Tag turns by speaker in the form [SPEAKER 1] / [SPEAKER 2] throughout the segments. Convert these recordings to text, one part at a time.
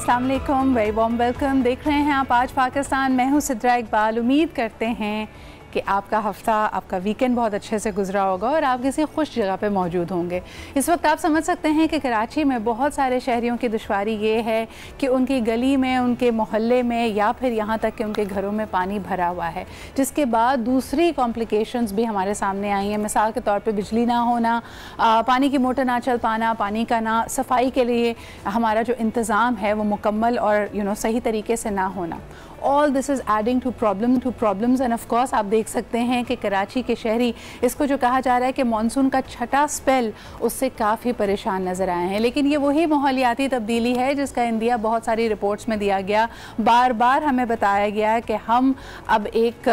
[SPEAKER 1] अस्सलाम वालेकुम, very warm welcome. देख रहे हैं आप आज पाकिस्तान। मैं हूं सिद्रा इकबाल। उम्मीद करते हैं कि आपका हफ़्ता, आपका वीकेंड बहुत अच्छे से गुजरा होगा और आप किसी खुश जगह पे मौजूद होंगे। इस वक्त आप समझ सकते हैं कि कराची में बहुत सारे शहरियों की दुश्वारी ये है कि उनकी गली में, उनके मोहल्ले में या फिर यहाँ तक कि उनके घरों में पानी भरा हुआ है, जिसके बाद दूसरी कॉम्प्लिकेशंस भी हमारे सामने आई हैं। मिसाल के तौर पर बिजली ना होना, पानी की मोटर ना चल पाना, पानी का ना सफाई के लिए हमारा जो इंतज़ाम है वो मुकम्मल और सही तरीके से ना होना। All this is adding to problems and of course आप देख सकते हैं कि कराची के शहरी, इसको जो कहा जा रहा है कि मानसून का छठा स्पेल, उससे काफ़ी परेशान नज़र आए हैं। लेकिन ये वही माहौलियाती तब्दीली है जिसका इंदिया बहुत सारी रिपोर्ट्स में दिया गया। बार बार हमें बताया गया कि हम अब एक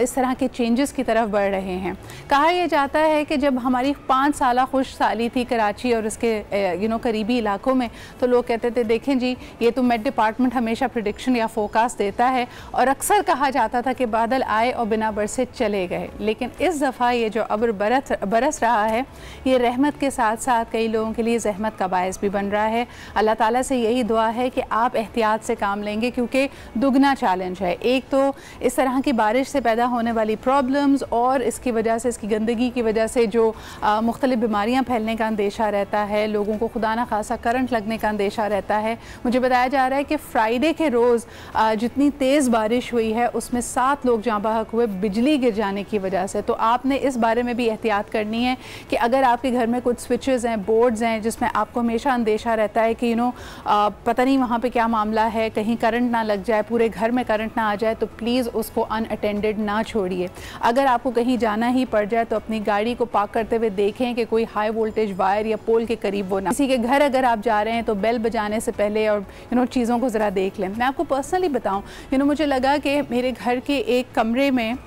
[SPEAKER 1] इस तरह के चेंजेस की तरफ बढ़ रहे हैं। कहा यह जाता है कि जब हमारी 5 साल खुश साली थी कराची और इसके करीबी इलाकों में, तो लोग कहते थे देखें जी, ये तो मेट डिपार्टमेंट हमेशा प्रेडिक्शन या फोकास्ट देता है और अक्सर कहा जाता था कि बादल आए और बिना बरसे चले गए। लेकिन इस दफ़ा ये जो अब्र बरस रहा है, ये रहमत के साथ साथ कई लोगों के लिए जहमत का बायस भी बन रहा है। अल्लाह ताला से यही दुआ है कि आप एहतियात से काम लेंगे, क्योंकि दुगना चैलेंज है। एक तो इस तरह की बारिश से पैदा होने वाली प्रॉब्लम्स और इसकी वजह से, इसकी गंदगी की वजह से जो मुख्तलिफ बीमारियाँ फैलने का अंदेशा रहता है, लोगों को खुदा ना खासा करंट लगने का अंदेशा रहता है। मुझे बताया जा रहा है कि फ्राइडे के रोज़ जितनी तेज़ बारिश हुई है उसमें 7 लोग जाँ बहक हुए बिजली गिर जाने की वजह से। तो आपने इस बारे में भी एहतियात करनी है कि अगर आपके घर में कुछ स्विचेस हैं, बोर्ड्स हैं, जिसमें आपको हमेशा अंदेशा रहता है कि पता नहीं वहाँ पे क्या मामला है, कहीं करंट ना लग जाए, पूरे घर में करंट ना आ जाए, तो प्लीज़ उसको अनअटेंडेड ना छोड़िए। अगर आपको कहीं जाना ही पड़ जाए तो अपनी गाड़ी को पार्क करते हुए देखें कि कोई हाई वोल्टेज वायर या पोल के करीब वो ना। किसी के घर अगर आप जा रहे हैं तो बेल बजाने से पहले और चीज़ों को ज़रा देख लें। मैं आपको पर्सनली बताऊँ, मुझे लगा कि मेरे घर के एक कमरे में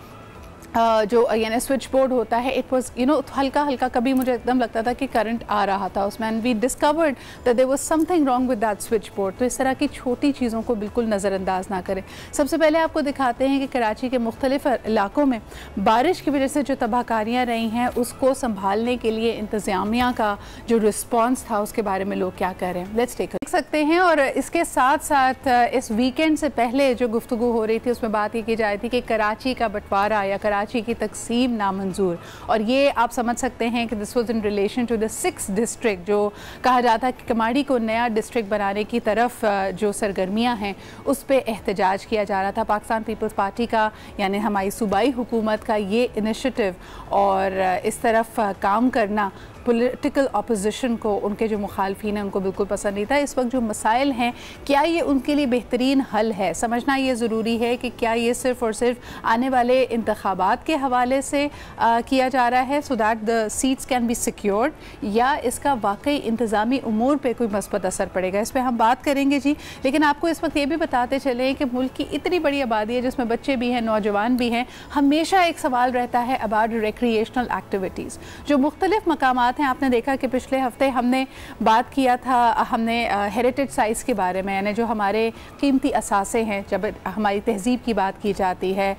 [SPEAKER 1] जो स्विच बोर्ड होता है, इट वाज हल्का हल्का, कभी मुझे एकदम लगता था कि करंट आ रहा था उसमें, and we discovered that there was something wrong with that switch board. तो इस तरह की छोटी चीज़ों को बिल्कुल नज़रअंदाज ना करें। सबसे पहले आपको दिखाते हैं कि कराची के मुख्तलिफ इलाकों में बारिश की वजह से जो तबाहकारियाँ रही हैं, उसको संभालने के लिए इंतज़ामिया का जो रिस्पॉन्स था उसके बारे में लोग क्या कह रहे हैं। लेट्स टेक देख सकते हैं। और इसके साथ साथ इस वीकेंड से पहले जो गुफ्तगू हो रही थी उसमें बात ये की जा रही थी कि कराची का बंटवारा या कराची की तकसीम नामंजूर। और ये आप समझ सकते हैं कि this was in relation to the 6th district, जो कहा जाता है कि कमाड़ी को नया डिस्ट्रिक्ट बनाने की तरफ जो सरगर्मियां हैं उस पर एहतजाज किया जा रहा था। पाकिस्तान पीपल्स पार्टी का, यानी हमारी सूबाई हुकूमत का ये इनिशिएटिव और इस तरफ काम करना पॉलिटिकल अपोजिशन को, उनके जो मुखालफिन हैं उनको बिल्कुल पसंद नहीं था। इस वक्त जो मसाइल हैं, क्या ये उनके लिए बेहतरीन हल है, समझना ये ज़रूरी है कि क्या ये सिर्फ़ और सिर्फ आने वाले इंतखाबात के हवाले से किया जा रहा है so that the seats can be secured, या इसका वाकई इंतज़ामी उमूर पे कोई मस्बत असर पड़ेगा। इस पर हम बात करेंगे जी। लेकिन आपको इस वक्त ये भी बताते चलें कि मुल्क की इतनी बड़ी आबादी है जिसमें बच्चे भी हैं, नौजवान भी हैं। हमेशा एक सवाल रहता है अबाउट रिक्रिएशनल एक्टिविटीज़, जो मुख्तलिफ मकामात हैं। आपने देखा कि पिछले हफ्ते हमने बात किया था, हमने हेरिटेज साइट्स के बारे में, यानी जो हमारे कीमती असासे हैं, जब हमारी तहजीब की बात की जाती है,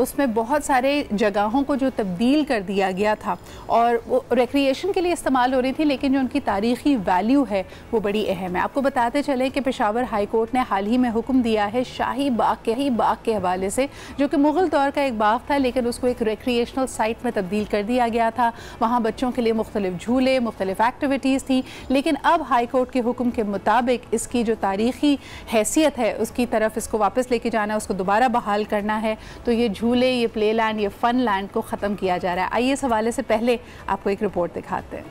[SPEAKER 1] उसमें बहुत सारे जगहों को जो तब्दील कर दिया गया था और वो रिक्रिएशन के लिए इस्तेमाल हो रही थी, लेकिन जो उनकी तारीख़ी वैल्यू है वो बड़ी अहम है। आपको बताते चलें कि पेशावर हाई कोर्ट ने हाल ही में हुक्म दिया है शाही बाग के हवाले से, जो कि मुग़ल दौर का एक बाग था, लेकिन उसको एक रिक्रिएशनल साइट में तब्दील कर दिया गया था। वहाँ बच्चों के लिए मुख्तलिफ झूले, मुख्तलिफ एक्टिविटीज़ थी, लेकिन अब हाई कोर्ट के हुक्म के मुताबिक इसकी जो तारीख़ी हैसियत है उसकी तरफ इसको वापस लेके जाना है, उसको दोबारा बहाल करना है। तो ये झूले, ये प्ले लैंड, ये फ़न लैंड को ख़त्म किया जा रहा है। आइए इस हवाले से पहले आपको एक रिपोर्ट दिखाते हैं।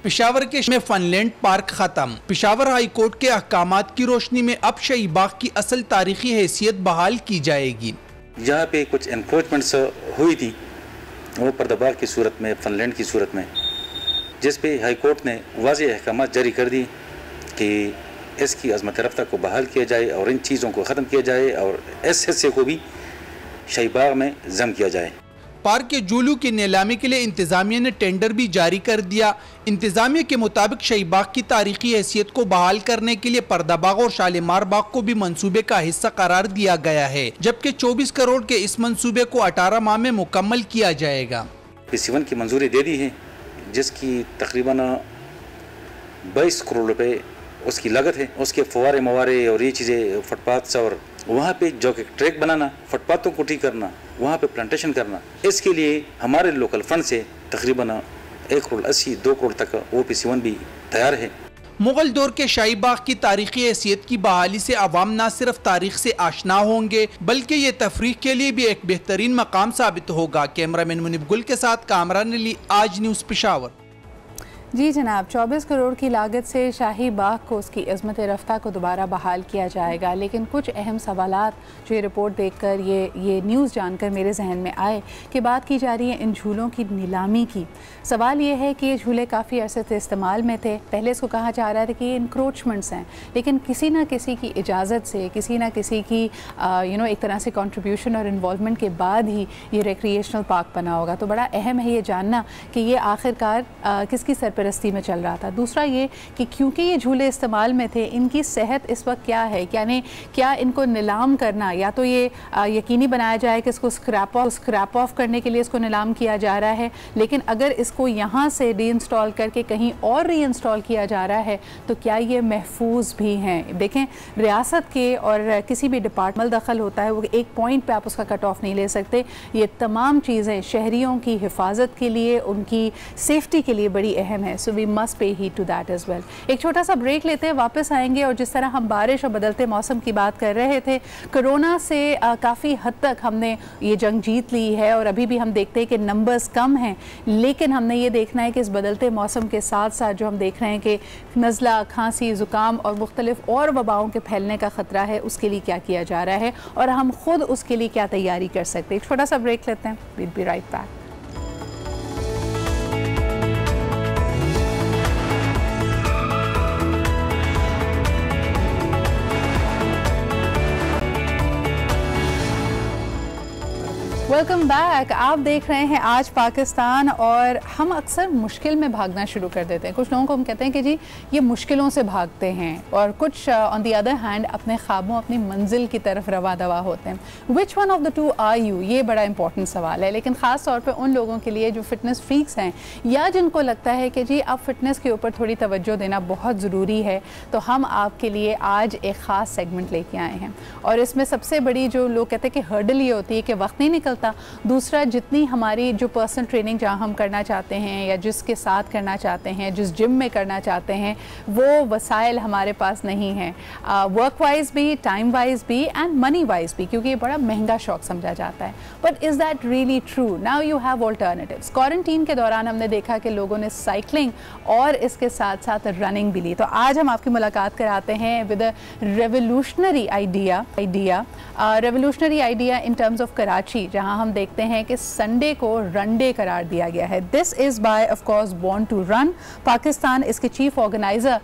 [SPEAKER 2] पेशावर के में फनलैंड पार्क खत्म। पेशावर हाई कोर्ट के अहकामात की रोशनी में अब शाही बाग की असल तारीख़ी हैसियत बहाल की जाएगी।
[SPEAKER 3] जहाँ पे कुछ एनक्रोचमेंट्स हुई थी वो पर्दाबाग की सूरत में, फनलैंड की सूरत में, जिस पे हाई कोर्ट ने वाज़ेह अहकामात जारी कर दी कि इसकी अज़मत रफ्ता को बहाल किया जाए और इन चीज़ों को ख़त्म किया जाए और इस हिस्से को भी शाही बाग में जम किया जाए।
[SPEAKER 2] पार्क के झूलों की नीलामी के लिए इंतजामिया ने टेंडर भी जारी कर दिया। इंतजामिया के मुताबिक शाही बाग की तारीखी हैसियत को बहाल करने के लिए पर्दा बाग और शालीमार बाग को भी मंसूबे का हिस्सा करार दिया गया है, जबकि 24 करोड़ के इस मंसूबे को 18 माह में मुकम्मल किया जाएगा।
[SPEAKER 3] PC1 की मंजूरी दे दी है, जिसकी तकरीबन 22 करोड़ रुपए उसकी लागत है। उसके फवारे मवारे और ये चीज़ें फुटपाथ और वहाँ पे जो कि ट्रैक बनाना, फुटपाथों को ठीक करना, वहाँ पे प्लांटेशन करना, इसके लिए हमारे लोकल फंड से तकरीबन 1 करोड़ 80 2 करोड़ तक OPC1 भी तैयार है।
[SPEAKER 2] मुगल दौर के शाही बाग की तारीखी हैसियत की बहाली से आवाम न सिर्फ तारीख से आशना होंगे बल्कि ये तफरीह के लिए भी एक बेहतरीन मकाम साबित होगा। कैमरामैन मुनीब गुल के साथ कामरान अली, आज न्यूज़ पेशावर।
[SPEAKER 1] जी जनाब, 24 करोड़ की लागत से शाही बाग को उसकी अज़मत रफ्ता को दोबारा बहाल किया जाएगा, लेकिन कुछ अहम सवालात जो ये रिपोर्ट देखकर ये न्यूज़ जानकर मेरे जहन में आए कि बात की जा रही है इन झूलों की नीलामी की। सवाल ये है कि ये झूले काफ़ी अरसे से इस्तेमाल में थे। पहले इसको कहा जा रहा था कि ये इंक्रोचमेंट्स हैं, लेकिन किसी ना किसी की इजाज़त से, किसी ना किसी की एक तरह से कंट्रीब्यूशन और इन्वॉल्वमेंट के बाद ही ये रिक्रिएशनल पार्क बना होगा। तो बड़ा अहम है ये जानना कि ये आखिरकार किसकी सरपरस्ती में चल रहा था। दूसरा ये कि क्योंकि ये झूले इस्तेमाल में थे, इनकी सेहत इस वक्त क्या है, यानी क्या इनको नीलाम करना, या तो ये यकीनी बनाया जाए कि इसको स्क्रैप ऑफ करने के लिए इसको नीलाम किया जा रहा है, लेकिन अगर इसको यहाँ से री इंस्टॉल करके कहीं और री इंस्टॉल किया जा रहा है तो क्या ये महफूज भी हैं। देखें, रियासत के और किसी भी डिपार्टमेंट दखल होता है, वो एक पॉइंट पे आप उसका कट ऑफ नहीं ले सकते। ये तमाम चीज़ें शहरियों की हिफाजत के लिए, उनकी सेफ्टी के लिए बड़ी अहम है। So we must pay heed to that as well. एक छोटा सा ब्रेक लेते हैं, वापस आएंगे और जिस तरह हम बारिश और बदलते मौसम की बात कर रहे थे, कोरोना से काफ़ी हद तक हमने ये जंग जीत ली है और अभी भी हम देखते हैं कि नंबर्स कम हैं, लेकिन हमने ये देखना है कि इस बदलते मौसम के साथ साथ जो हम देख रहे हैं कि नज़ला, खांसी, ज़ुकाम और मुख्तलिफ और वबाओं के फैलने का ख़तरा है, उसके लिए क्या किया जा रहा है और हम खुद उसके लिए क्या तैयारी कर सकते हैं। एक छोटा सा ब्रेक लेते हैं, will be right back. Welcome back. आप देख रहे हैं आज पाकिस्तान, और हम अक्सर मुश्किल में भागना शुरू कर देते हैं। कुछ लोगों को हम कहते हैं कि जी ये मुश्किलों से भागते हैं, और कुछ ऑन दी अदर हैंड अपने ख्वाबों, अपनी मंजिल की तरफ रवा दवा होते हैं। Which one of the two are you, ये बड़ा इंपॉर्टेंट सवाल है, लेकिन ख़ास तौर पे उन लोगों के लिए जो फिटनेस फ्रीक्स हैं या जिनको लगता है कि जी अब फिटनेस के ऊपर थोड़ी तवज्जो देना बहुत ज़रूरी है, तो हम आपके लिए आज एक ख़ास सेगमेंट लेके आए हैं। और इसमें सबसे बड़ी जो लोग कहते हैं कि हर्डल ये होती है कि वक्त नहीं निकलता। दूसरा, जितनी हमारी जो पर्सनल ट्रेनिंग जहाँ हम करना चाहते हैं या जिसके साथ करना चाहते हैं, जिस जिम में करना चाहते हैं, वो वसाइल हमारे पास नहीं है, वर्क वाइज भी, टाइम वाइज भी एंड मनी वाइज भी, क्योंकि ये बड़ा महंगा शौक समझा जाता है। But is that really true? Now you have alternatives. Quarantine के दौरान हमने देखा कि लोगों ने साइकिलिंग और इसके साथ साथ रनिंग भी ली। तो आज हम आपकी मुलाकात कराते हैं with a revolutionary idea in terms of Karachi, जहाँ हम देखते हैं कि संडे को रन डे करार दिया गया है। This is by of course born to run Pakistan. इसके चीफ ऑर्गेनाइज़र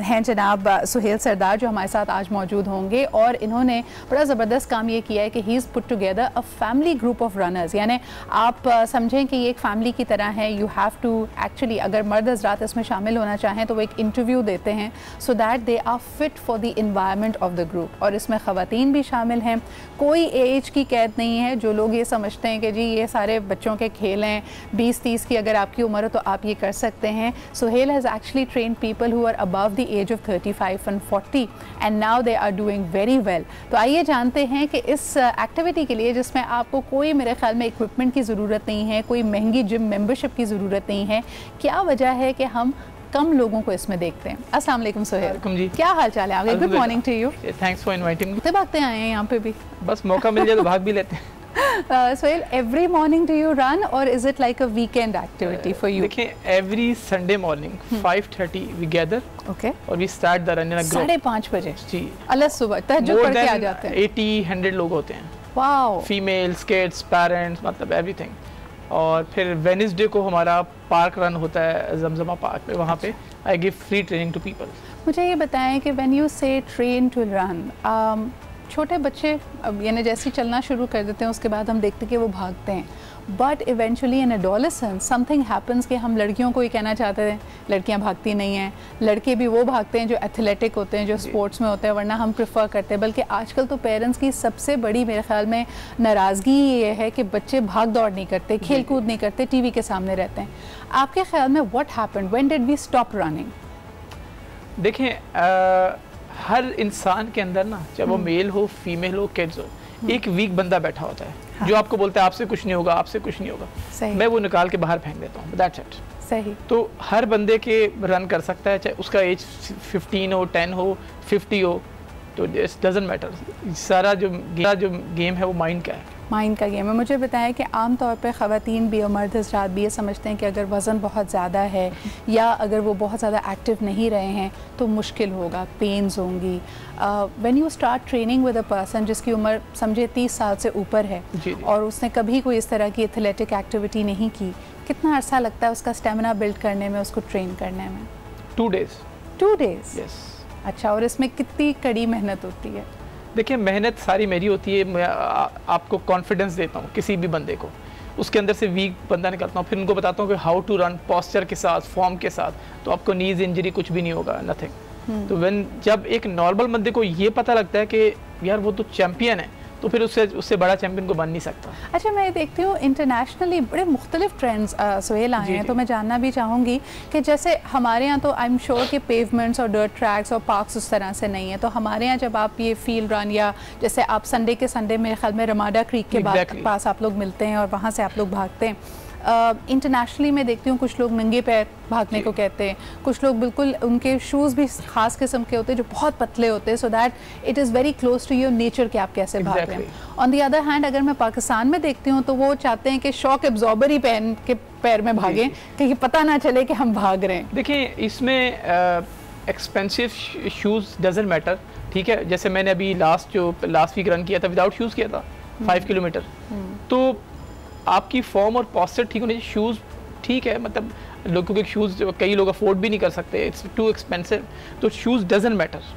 [SPEAKER 1] हैं जनाब सुहेल सरदार, जो हमारे साथ आज मौजूद होंगे, और इन्होंने बड़ा ज़बरदस्त काम ये किया है कि he is put together a family group of runners. यानी आप समझें कि ये एक फैमिली की तरह है। यू हैव टू एक्चुअली, अगर मर्द हज़रात इसमें शामिल होना चाहें तो वो एक इंटरव्यू देते हैं so that they are fit for the environment of the group. और इसमें ख़वातीन भी शामिल हैं, कोई एज की कैद नहीं है। जो लोग ये समझते हैं कि जी ये सारे बच्चों के खेल हैं, 20-30 की अगर आपकी उम्र हो तो आप ये कर सकते हैं। Suhail has actually train people who are above the age of 35 and 40 and now they are doing very well. तो आइए जानते हैं कि इस एक्टिविटी के लिए, जिसमें आपको कोई मेरे ख्याल में इक्विपमेंट की ज़रूरत नहीं है, कोई महंगी जिम मेंबरशिप की ज़रूरत नहीं है, क्या वजह है कि हम कम लोगों को इसमें देखते हैं। अस्सलाम वालेकुम सुहेल जी, क्या हाल चाल है आपके? Good morning to you.
[SPEAKER 4] Thanks for inviting me.
[SPEAKER 1] भागते आए हैं यहाँ पे भी,
[SPEAKER 4] बस मौका मिल जाए तो भाग भी लेते हैं।
[SPEAKER 1] Sohail, every morning do you run or is it like a weekend activity for you?
[SPEAKER 4] देखिए, every Sunday morning 5:30 we gather.
[SPEAKER 1] Okay.
[SPEAKER 4] और we start the run in a group.
[SPEAKER 1] 5:30 बजे
[SPEAKER 4] जी।
[SPEAKER 1] अलग सुबह तहज्जुद पढ़ के आ जाते हैं।
[SPEAKER 4] 80-100 लोग होते हैं।
[SPEAKER 1] Wow.
[SPEAKER 4] Females, kids, parents, मतलब everything. और फिर वेडनेसडे को हमारा पार्क रन होता है जमजमा पार्क में, वहाँ पे I give free training to people.
[SPEAKER 1] मुझे ये बताएं कि when you say train to run, छोटे बच्चे यानी जैसे चलना शुरू कर देते हैं उसके बाद हम देखते हैं कि वो भागते हैं, but eventually in adolescence something happens कि हम लड़कियों को ही कहना चाहते थे लड़कियां भागती नहीं हैं, लड़के भी वो भागते हैं जो एथलेटिक होते हैं, जो स्पोर्ट्स में होते हैं, वरना हम प्रेफर करते हैं। बल्कि आजकल तो पेरेंट्स की सबसे बड़ी मेरे ख्याल में नाराज़गी ये है कि बच्चे भाग दौड़ नहीं करते, खेल कूद नहीं करते, टीवी के सामने रहते हैं। आपके ख्याल में what happened, when did we stop running?
[SPEAKER 4] देखें हर इंसान के अंदर ना, चाहे वो मेल हो, फीमेल हो, किड्स हो, एक वीक बंदा बैठा होता है। हाँ। जो आपको बोलता है आपसे कुछ नहीं होगा, आपसे कुछ नहीं होगा, मैं वो निकाल के बाहर फेंक देता हूँ, दैट्स इट।
[SPEAKER 1] सही।
[SPEAKER 4] तो हर बंदे के रन कर सकता है, चाहे उसका एज 15 हो, 10 हो, 50 हो, तो इट डजंट मैटर। सारा जो गेम है वो माइंड का है,
[SPEAKER 1] माइंड का गेम है। मुझे बताएं कि आम तौर पे ख़वातीन भी और मर्द हज़रात भी ये समझते हैं कि अगर वज़न बहुत ज़्यादा है या अगर वो बहुत ज़्यादा एक्टिव नहीं रहे हैं तो मुश्किल होगा, पेन्स होंगी। When you start training with a person जिसकी उम्र समझे 30 साल से ऊपर है और उसने कभी कोई इस तरह की एथलेटिक एक्टिविटी नहीं की, कितना अर्सा लगता है उसका स्टेमिना बिल्ड करने में, उसको ट्रेन करने में?
[SPEAKER 4] 2 days।
[SPEAKER 1] 2 days?
[SPEAKER 4] यस।
[SPEAKER 1] अच्छा, और इसमें कितनी कड़ी मेहनत होती है?
[SPEAKER 4] देखिए मेहनत सारी मेरी होती है, मैं आपको कॉन्फिडेंस देता हूँ किसी भी बंदे को, उसके अंदर से वीक बंदा निकालता हूँ, फिर उनको बताता हूँ कि हाउ टू रन, पोस्चर के साथ, फॉर्म के साथ, तो आपको नीज इंजरी कुछ भी नहीं होगा, नथिंग। तो जब एक नॉर्मल बंदे को ये पता लगता है कि यार वो तो चैम्पियन है, तो फिर उससे बड़ा चैंपियन को बन नहीं सकता। अच्छा, मैं देखती हूँ इंटरनेशनली बड़े मुख्तलिफ ट्रेंड्स सुहेल आए हैं, तो मैं जानना भी चाहूँगी कि जैसे हमारे यहाँ तो आई एम श्योर कि पेवमेंट्स और डर्ट ट्रैक्स और पार्क्स उस तरह से नहीं है, तो हमारे यहाँ जब आप ये फील्ड रन या जैसे आप संडे के संडे मेरे ख्याल में रमाडा क्रीक के पास आप लोग मिलते हैं और वहाँ से आप लोग भागते हैं। इंटरनेशनली मैं देखती हूँ कुछ लोग नंगे पैर भागने को कहते हैं, कुछ लोग बिल्कुल उनके शूज़ भी ख़ास किस्म के होते हैं जो बहुत पतले होते हैं, so that it is very close to your nature कि आप कैसे भाग रहे हैं। ऑन दी अदर हैंड अगर मैं पाकिस्तान में देखती हूँ तो वो चाहते हैं कि शॉक एब्जॉर्बर ही पहन के पैर में भागें कि पता ना चले कि हम भाग रहे हैं। देखिए इसमें एक्सपेंसिव शूज़ डजंट मैटर, ठीक है। जैसे मैंने अभी लास्ट वीक रन किया था, विदाउट शूज़ किया था 5 किलोमीटर, तो आपकी फॉर्म और पॉस्चर ठीक होने चाहिए। शूज़ ठीक है, मतलब लोगों के शूज़ कई लोग अफोर्ड भी नहीं कर सकते, इट्स टू एक्सपेंसिव, तो शूज़ डजंट मैटर।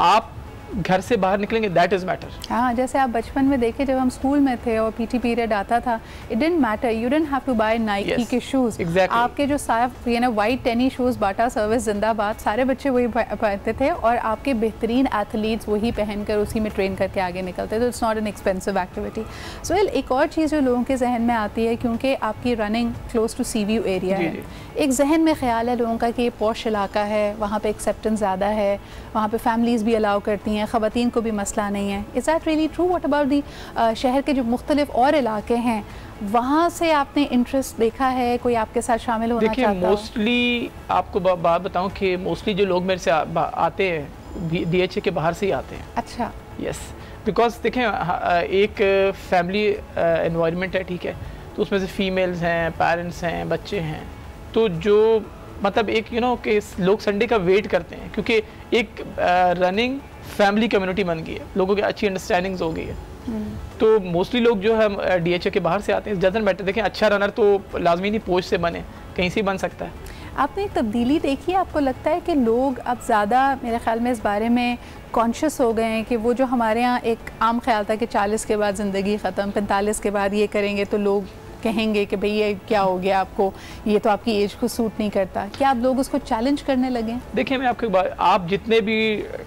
[SPEAKER 4] आप घर से बाहर निकलेंगे, दैट इज़ मैटर।
[SPEAKER 1] हाँ, जैसे आप बचपन में देखे जब हम स्कूल में थे और पीटी पीरियड आता था, it didn't matter, you didn't have to buy Nike के शूज़। आपके जो साफ white tennis shoes, Bata service जिंदाबाद, सारे बच्चे वही पहनते थे और आपके बेहतरीन एथलीट्स वही पहनकर उसी में ट्रेन करके आगे निकलते थे। तो it's not an expensive activity. Sohail, एक और चीज़ जो लोगों के जहन में आती है, क्योंकि आपकी running close to sea view area है, एक जहन में ख्याल है लोगों का कि ये पॉश इलाका है, वहाँ पे एक्सेप्टेंस ज़्यादा है, वहाँ पे फैमिलीज़ भी अलाउ करती हैं, ख़वातीन को भी मसला नहीं है। Is that really true? What about the शहर के जो मुख्तलिफ और इलाके हैं, वहाँ से आपने इंटरेस्ट देखा है, कोई आपके साथ शामिल होना चाहता हो?
[SPEAKER 4] देखिए मोस्टली आपको बात बताऊँ कि मोस्टली जो लोग मेरे से आते हैं DHA के बाहर से ही आते हैं।
[SPEAKER 1] अच्छा।
[SPEAKER 4] यस, बिकॉज देखें एक फैमिली एनवायरनमेंट है, ठीक है, तो उसमें से फीमेल्स हैं, पेरेंट्स हैं, बच्चे हैं, तो जो मतलब एक कि लोग संडे का वेट करते हैं, क्योंकि एक रनिंग फैमिली कम्युनिटी बन गई है, लोगों की अच्छी अंडरस्टैंडिंग्स हो गई है। तो मोस्टली लोग जो है DHA के बाहर से आते हैं। डजंट मैटर, देखें अच्छा रनर तो लाजमी नहीं पोस्ट से बने, कहीं से बन सकता है।
[SPEAKER 1] आपने एक तब्दीली देखी है? आपको लगता है कि लोग अब ज़्यादा मेरे ख्याल में इस बारे में कॉन्शियस हो गए हैं कि वो जो हमारे यहाँ एक आम ख्याल था कि 40 के बाद ज़िंदगी ख़त्म, 45 के बाद ये करेंगे तो लोग कहेंगे कि भाई ये क्या हो गया आपको, ये तो आपकी एज को सूट नहीं करता, क्या आप लोग उसको चैलेंज करने लगे?
[SPEAKER 4] देखिए मैं आपको एक बात, आप जितने भी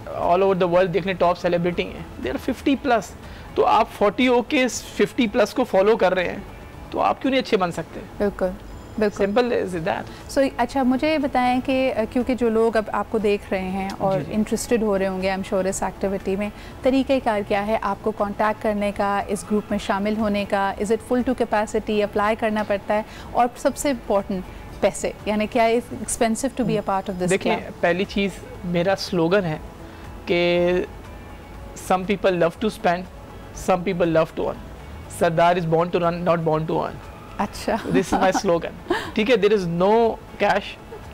[SPEAKER 4] ऑल ओवर द वर्ल्ड देख लें टॉप सेलिब्रिटी हैं, दे आर 50+, तो आप 40 होके 50+ को फॉलो कर रहे हैं, तो आप क्यों नहीं अच्छे बन सकते?
[SPEAKER 1] बिल्कुल बिल्कुल,
[SPEAKER 4] सिंपल इज दैट।
[SPEAKER 1] सो अच्छा, मुझे बताएं कि क्योंकि जो लोग अब आपको देख रहे हैं और इंटरेस्टेड हो रहे होंगे आई एम श्योर इस एक्टिविटी में, तरीक़ाकार क्या है आपको कांटेक्ट करने का, इस ग्रुप में शामिल होने का? Is it full to capacity, apply करना पड़ता है? और सबसे इम्पोर्टेंट, पैसे, यानी क्या expensive to be a part of this?
[SPEAKER 4] देखिए पहली चीज़ मेरा स्लोगन है कि some people love to spend, some people love to earn, Sardar is born to run, not born to earn.
[SPEAKER 1] अच्छा,
[SPEAKER 4] दिस इज माई स्लोगन, ठीक है। देयर इज नो कैश,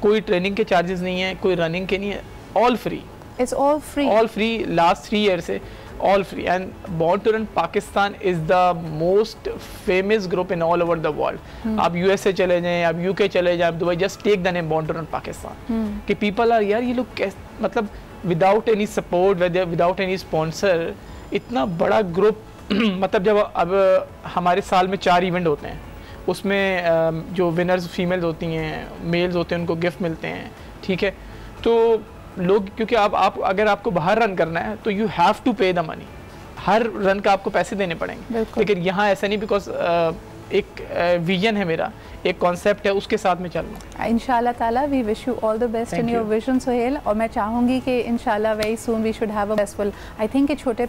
[SPEAKER 4] कोई ट्रेनिंग के चार्जेस नहीं है, कोई रनिंग के नहीं है, all free.
[SPEAKER 1] It's all free? All free,
[SPEAKER 4] last 3 year से all free. And born to run Pakistan is the most famous group in all over the world. आप USA चले जाएं, आप UK चले जाएं, आप Dubai, just take the name born to run Pakistan, कि people are, यार ये लोग मतलब without any support, without any sponsor, इतना बड़ा ग्रुप मतलब जब अब हमारे साल में 4 इवेंट होते हैं, उसमें जो विनर्स फीमेल्स होती हैं, मेल्स होते हैं, उनको गिफ्ट मिलते हैं, ठीक है। तो लोग, क्योंकि आप अगर आपको बाहर रन करना है तो यू हैव टू पे द मनी, हर रन का आपको पैसे देने पड़ेंगे, लेकिन यहाँ ऐसा नहीं, बिकॉज एक विजन है मेरा, एक कॉन्सेप्ट है, उसके साथ में चलना।
[SPEAKER 1] इंशाल्लाह ताला we wish you all the best in your vision Sohail, और मैं चाहूँगी कि इंशाल्लाह very soon we should have a successful, I think छोटे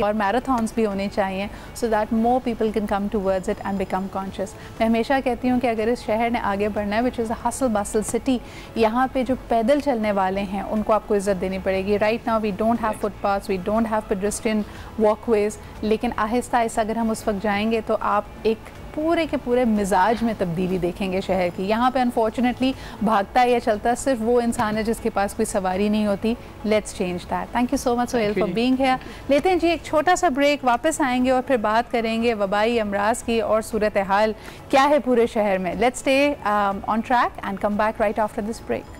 [SPEAKER 1] और मैराथॉन्स भी होने चाहिए so that more people can come towards it and become conscious. मैं हमेशा कहती हूँ कि अगर इस शहर ने आगे बढ़ना है, which is a hustle bustle city, यहाँ पे जो पैदल चलने वाले हैं उनको आपको इज़्ज़त देनी पड़ेगी। Right now we don't have footpaths, we don't have pedestrian walkways, लेकिन आहिस्ता आहिस्ता अगर हम उस वक्त जाएंगे तो आप एक पूरे के पूरे मिजाज में तब्दीली देखेंगे शहर की। यहाँ पे अनफॉर्चुनेटली भागता या चलता सिर्फ वो इंसान है जिसके पास कोई सवारी नहीं होती। Let's change that. Thank you so much Sohail for being here. लेते हैं जी एक छोटा सा ब्रेक, वापस आएंगे और फिर बात करेंगे वबाई अमराज की और सूरत हाल क्या है पूरे शहर में। Let's stay on track and come back right after this break.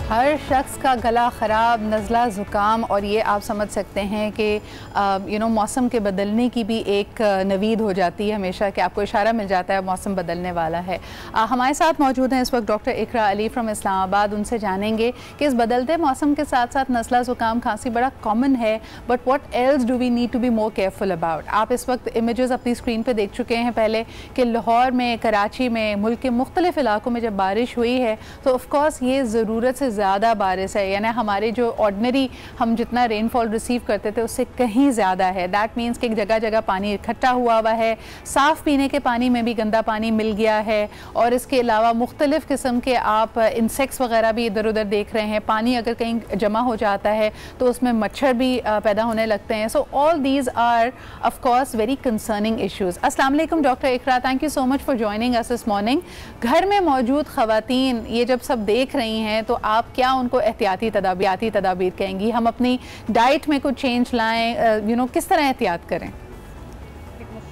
[SPEAKER 1] हर शख्स का गला ख़राब, नज़ला, ज़ुकाम, और ये आप समझ सकते हैं कि मौसम के बदलने की भी एक नवीद हो जाती है हमेशा, कि आपको इशारा मिल जाता है मौसम बदलने वाला है। हमारे साथ मौजूद हैं इस वक्त डॉक्टर इकरा अली फ्रॉम इस्लामाबाद। उनसे जानेंगे कि इस बदलते मौसम के साथ साथ नज़ला, ज़ुकाम, खांसी बड़ा कॉमन है, but what else do we need to be more careful about. आप इस वक्त इमेजेस अपनी स्क्रीन पर देख चुके हैं पहले कि लाहौर में, कराची में, मुल्क के मुख्तलिफ इलाकों में जब बारिश हुई है तो ऑफकोर्स ये ज़रूरत से ज़्यादा बारिश है, यानी हमारे जो ऑर्डिनरी हम जितना रेनफॉल रिसीव करते थे उससे कहीं ज़्यादा है। दैट मीन्स कि जगह जगह पानी इकट्ठा हुआ है, साफ़ पीने के पानी में भी गंदा पानी मिल गया है, और इसके अलावा मुख्तलिफ़ किस्म के आप इंसेक्ट्स वगैरह भी इधर उधर देख रहे हैं। पानी अगर कहीं जमा हो जाता है तो उसमें मच्छर भी पैदा होने लगते हैं। So all these are of course very concerning issues. अस्सलाम वालेकुम doctor Iqra, thank you so much for joining us this morning. घर में मौजूद ख़वातीन ये जब सब देख रही हैं तो आप क्या उनको एहतियाती तदाबीर कहेंगी? हम अपनी डाइट में कुछ चेंज लाएं, किस तरह एहतियात करें?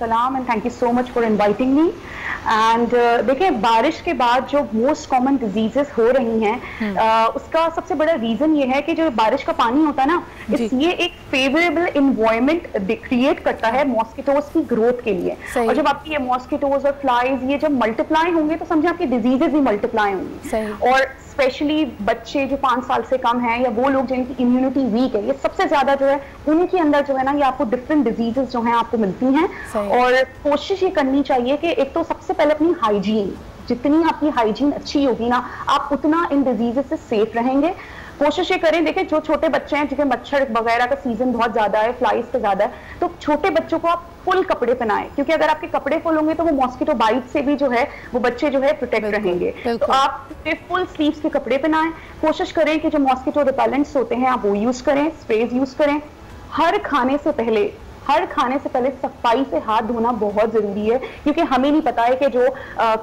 [SPEAKER 5] सलाम and thank you so much for inviting me. And देखिए, बारिश के बाद जो मोस्ट कॉमन डिजीजेस हो रही हैं उसका सबसे बड़ा रीजन ये है कि जो बारिश का पानी होता है ना, ये एक फेवरेबल इन्वायरमेंट क्रिएट करता है मॉस्किटोज की ग्रोथ के लिए। और जब आपकी ये मॉस्किटोज और फ्लाइज ये जब मल्टीप्लाई होंगे तो समझे आपकी डिजीजेज भी मल्टीप्लाई होंगी। और स्पेशली बच्चे जो 5 साल से कम हैं या वो लोग जिनकी इम्यूनिटी वीक है, ये सबसे ज्यादा जो है उनके अंदर जो है ना ये आपको डिफरेंट डिजीजेस जो हैं आपको मिलती हैं। और कोशिश ये करनी चाहिए कि एक तो सबसे पहले अपनी हाइजीन, जितनी आपकी हाइजीन अच्छी होगी ना आप उतना इन डिजीजेस से सेफ रहेंगे। कोशिश ये करें, देखिए जो छोटे बच्चे हैं जिनके मच्छर वगैरह का सीजन बहुत ज्यादा है, फ्लाइज का ज्यादा है, तो छोटे बच्चों को आप फुल कपड़े पहनाएं, क्योंकि अगर आपके कपड़े फुल होंगे तो वो मॉस्किटो बाइट से भी जो है वो बच्चे जो है प्रोटेक्ट रहेंगे। तो आप फुल स्लीव्स के कपड़े पहनाएं। कोशिश करें कि जो मॉस्किटो रिपेलेंट्स होते हैं आप वो यूज करें, स्प्रेज यूज करें। हर खाने से पहले सफाई से हाथ धोना बहुत जरूरी है, क्योंकि हमें नहीं पता है कि जो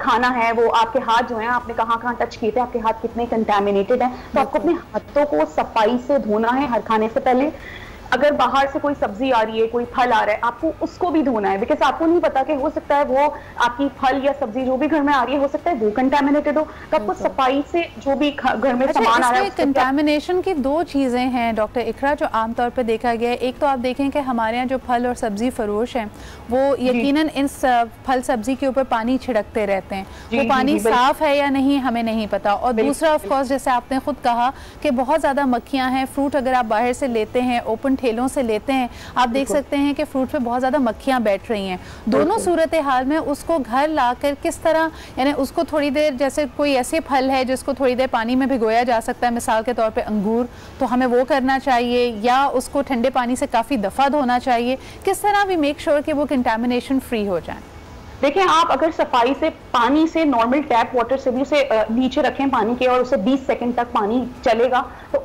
[SPEAKER 5] खाना है वो आपके हाथ जो है आपने कहाँ टच किए थे, आपके हाथ कितने कंटेमिनेटेड हैं। तो आपको अपने हाथों को सफाई से धोना है हर खाने से पहले। अगर बाहर से कोई सब्जी आ रही है, कोई फल आ रहा है, आपको उसको भी धोना है, बिकॉज आपको नहीं पता कि हो सकता है वो आपकी फल या सब्जी जो भी घर में आ रही है हो सकता है वो कंटामिनेटेड हो। तो आपको सफाई से जो भी घर में सामान आ रहा है।
[SPEAKER 1] कंटामिनेशन की 2 चीज़ें हैं डॉक्टर इकरा जो आमतौर पर देखा गया है। एक तो आप देखें कि हमारे यहाँ जो फल और सब्जी फरोश हैं वो यकीनन इस फल सब्जी के ऊपर पानी छिड़कते रहते हैं, वो पानी साफ है या नहीं हमें नहीं पता। और दूसरा ऑफकोर्स जैसे आपने खुद कहा कि बहुत ज़्यादा मक्खियाँ हैं। फ्रूट अगर आप बाहर से लेते हैं, ओपन ठेलों से लेते हैं, आप देख सकते हैं कि फ्रूट पे बहुत ज़्यादा मक्खियाँ बैठ रही हैं। दोनों सूरत हाल में उसको घर लाकर किस तरह, यानी उसको थोड़ी देर, जैसे कोई ऐसे फल है जिसको थोड़ी देर पानी में भिगोया जा सकता है, मिसाल के तौर पे अंगूर, तो हमें वो करना चाहिए या उसको ठंडे पानी से काफ़ी दफ़ा धोना चाहिए? किस तरह भी मेक श्योर कि वो कंटामिनेशन फ्री हो जाए?
[SPEAKER 5] देखिए, आप अगर सफाई से पानी से नॉर्मल टैप वाटर से भी उसे नीचे रखें पानी के और उसे 20 सेकंड तक पानी चलेगा तो